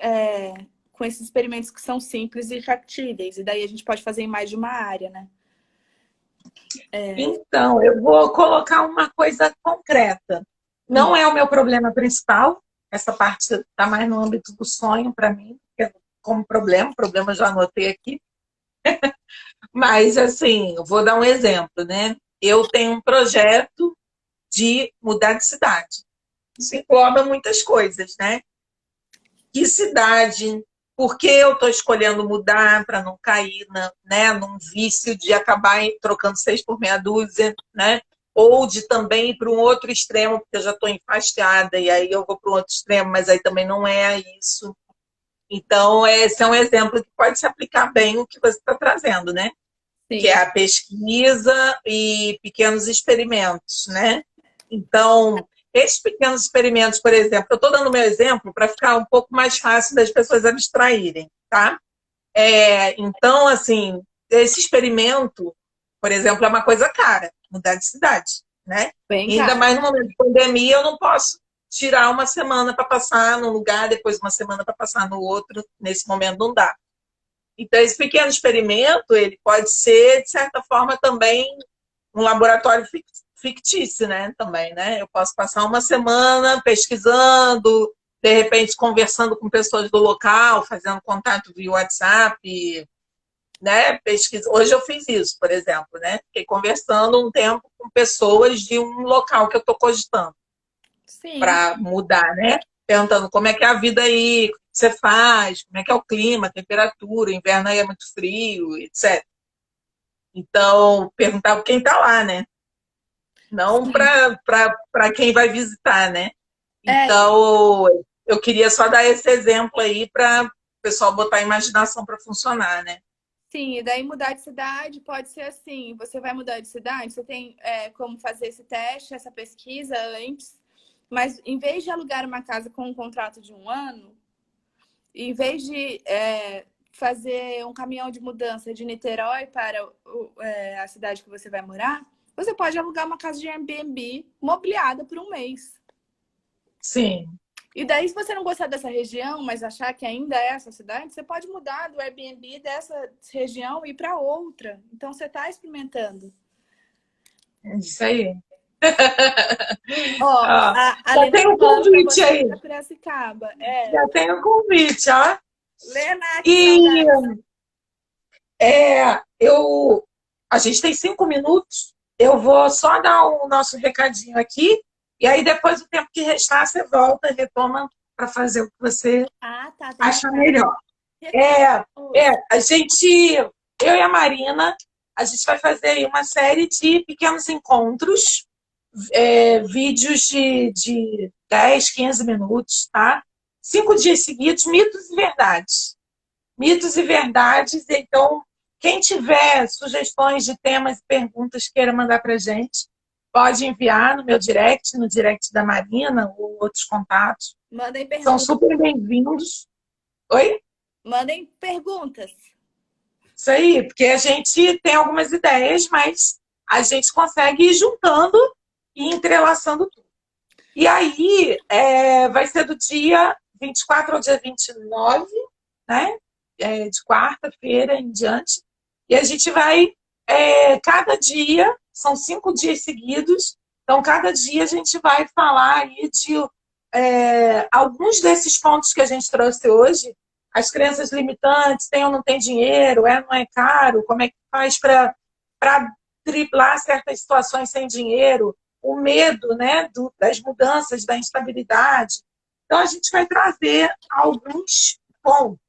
S2: com esses experimentos que são simples e factíveis. E daí a gente pode fazer em mais de uma área, né?
S1: Então, eu vou colocar uma coisa concreta. Não é o meu problema principal. Essa parte está mais no âmbito do sonho para mim, como problema. Problema eu já anotei aqui. Mas, assim, eu vou dar um exemplo, né? Eu tenho um projeto de mudar de cidade. Isso engloba muitas coisas, né? Que cidade? Por que eu estou escolhendo mudar para não cair num vício de acabar trocando 6 por meia dúzia, né? Ou de também ir para um outro extremo, porque eu já estou enfastiada, e aí eu vou para um outro extremo, mas aí também não é isso. Então, esse é um exemplo que pode se aplicar bem o que você está trazendo, né?
S2: Sim.
S1: Que é a pesquisa e pequenos experimentos, né? Então, esses pequenos experimentos, por exemplo, eu estou dando meu exemplo para ficar um pouco mais fácil das pessoas abstraírem, tá? Então, assim, esse experimento, por exemplo, é uma coisa cara, mudar de cidade. né?
S2: Bem
S1: E ainda
S2: caro.
S1: mais no momento de pandemia, eu não posso tirar uma semana para passar num lugar, depois uma semana para passar no outro. Nesse momento não dá. Então, esse pequeno experimento, ele pode ser, de certa forma, também um laboratório fictício, né? Também, né? Eu posso passar uma semana pesquisando, de repente conversando com pessoas do local, fazendo contato via WhatsApp, né? Pesquisa. Hoje eu fiz isso, por exemplo, né? Fiquei conversando um tempo com pessoas de um local que eu estou cogitando
S2: Sim.
S1: para mudar, né? Perguntando como é que é a vida aí, o que você faz, como é que é o clima, a temperatura, o inverno aí é muito frio, etc. Então, perguntar quem está lá, né? Não
S2: Sim.
S1: para quem vai visitar, né?
S2: É,
S1: Então, eu queria só dar esse exemplo aí para o pessoal botar a imaginação para funcionar, né?
S2: sim, e daí mudar de cidade pode ser assim: você vai mudar de cidade, você tem como fazer esse teste, essa pesquisa antes, mas em vez de alugar uma casa com um contrato de 1 ano, em vez de fazer um caminhão de mudança de Niterói para a cidade que você vai morar, você pode alugar uma casa de Airbnb mobiliada por 1 mês.
S1: Sim,
S2: E daí, se você não gostar dessa região, mas achar que ainda é essa cidade, você pode mudar do Airbnb dessa região e ir para outra. Então, você está experimentando.
S1: é isso aí.
S2: Ó,
S1: Ó,
S2: a
S1: já
S2: Lena
S1: tem um
S2: falando para
S1: convite
S2: você ir
S1: aí.
S2: para Piracicaba. É.
S1: Já tem um convite, ó.
S2: Lena, que
S1: E
S2: saudades.
S1: a gente tem 5 minutos. Eu vou só dar o nosso recadinho aqui. E aí, depois, o tempo que restar, você volta e retoma para fazer o que você
S2: Ah, tá, tem
S1: acha
S2: recado.
S1: melhor. É,
S2: Recados.
S1: a gente, eu e a Marina, a gente vai fazer aí uma série de pequenos encontros, vídeos de 10, 15 minutos, tá? 5 dias seguidos, mitos e verdades. Mitos e verdades. Então, quem tiver sugestões de temas e perguntas queira mandar para a gente, pode enviar no meu direct, no direct da Marina ou outros contatos.
S2: Mandem
S1: São
S2: perguntas.
S1: super bem-vindos. Oi?
S2: Mandem perguntas.
S1: Isso aí, porque a gente tem algumas ideias, mas a gente consegue ir juntando e entrelaçando tudo. E aí, vai ser do dia 24 ao dia 29, né? De quarta-feira em diante. E a gente vai, cada dia, são 5 dias seguidos, então cada dia a gente vai falar aí de alguns desses pontos que a gente trouxe hoje, as crenças limitantes, tem ou não tem dinheiro, não é caro, como é que faz para driblar certas situações sem dinheiro, o medo, né, das mudanças, da instabilidade. Então, a gente vai trazer alguns pontos,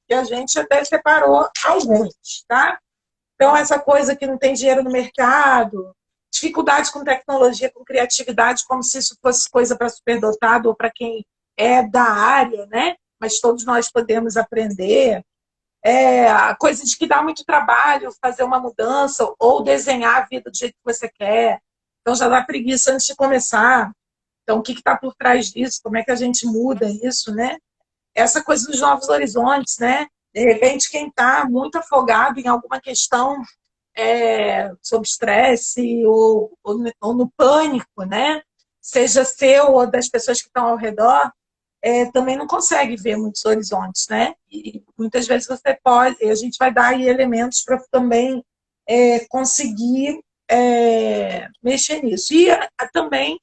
S1: que a gente até separou alguns, tá? Então, essa coisa que não tem dinheiro no mercado, dificuldade com tecnologia, com criatividade, como se isso fosse coisa para superdotado ou para quem é da área, né? Mas todos nós podemos aprender. A coisa de que dá muito trabalho fazer uma mudança ou desenhar a vida do jeito que você quer. Então, já dá preguiça antes de começar. Então, o que está por trás disso? Como é que a gente muda isso, né? Essa coisa dos novos horizontes, né? De repente, quem está muito afogado em alguma questão sobre estresse ou no pânico, né? Seja seu ou das pessoas que estão ao redor, também não consegue ver muitos horizontes, né? E muitas vezes você pode, a gente vai dar aí elementos para também conseguir mexer nisso. E também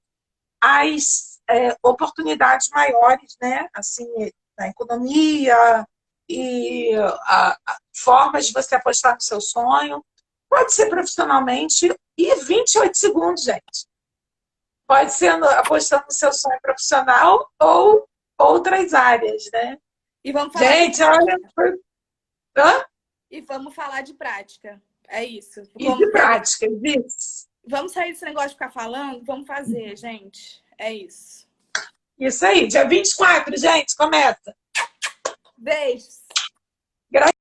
S1: as oportunidades maiores, né? Assim, na economia e formas de você apostar no seu sonho. Pode ser profissionalmente e 28 segundos, gente. Pode ser apostando no seu sonho profissional ou outras áreas, né?
S2: E vamos falar de
S1: Gente, olha.
S2: prática.
S1: Hã?
S2: E vamos falar de prática. É isso.
S1: E de prática, isso.
S2: Vamos sair desse negócio de ficar falando? Vamos fazer, gente. É isso.
S1: Isso aí, dia 24, gente, começa.
S2: Beijos.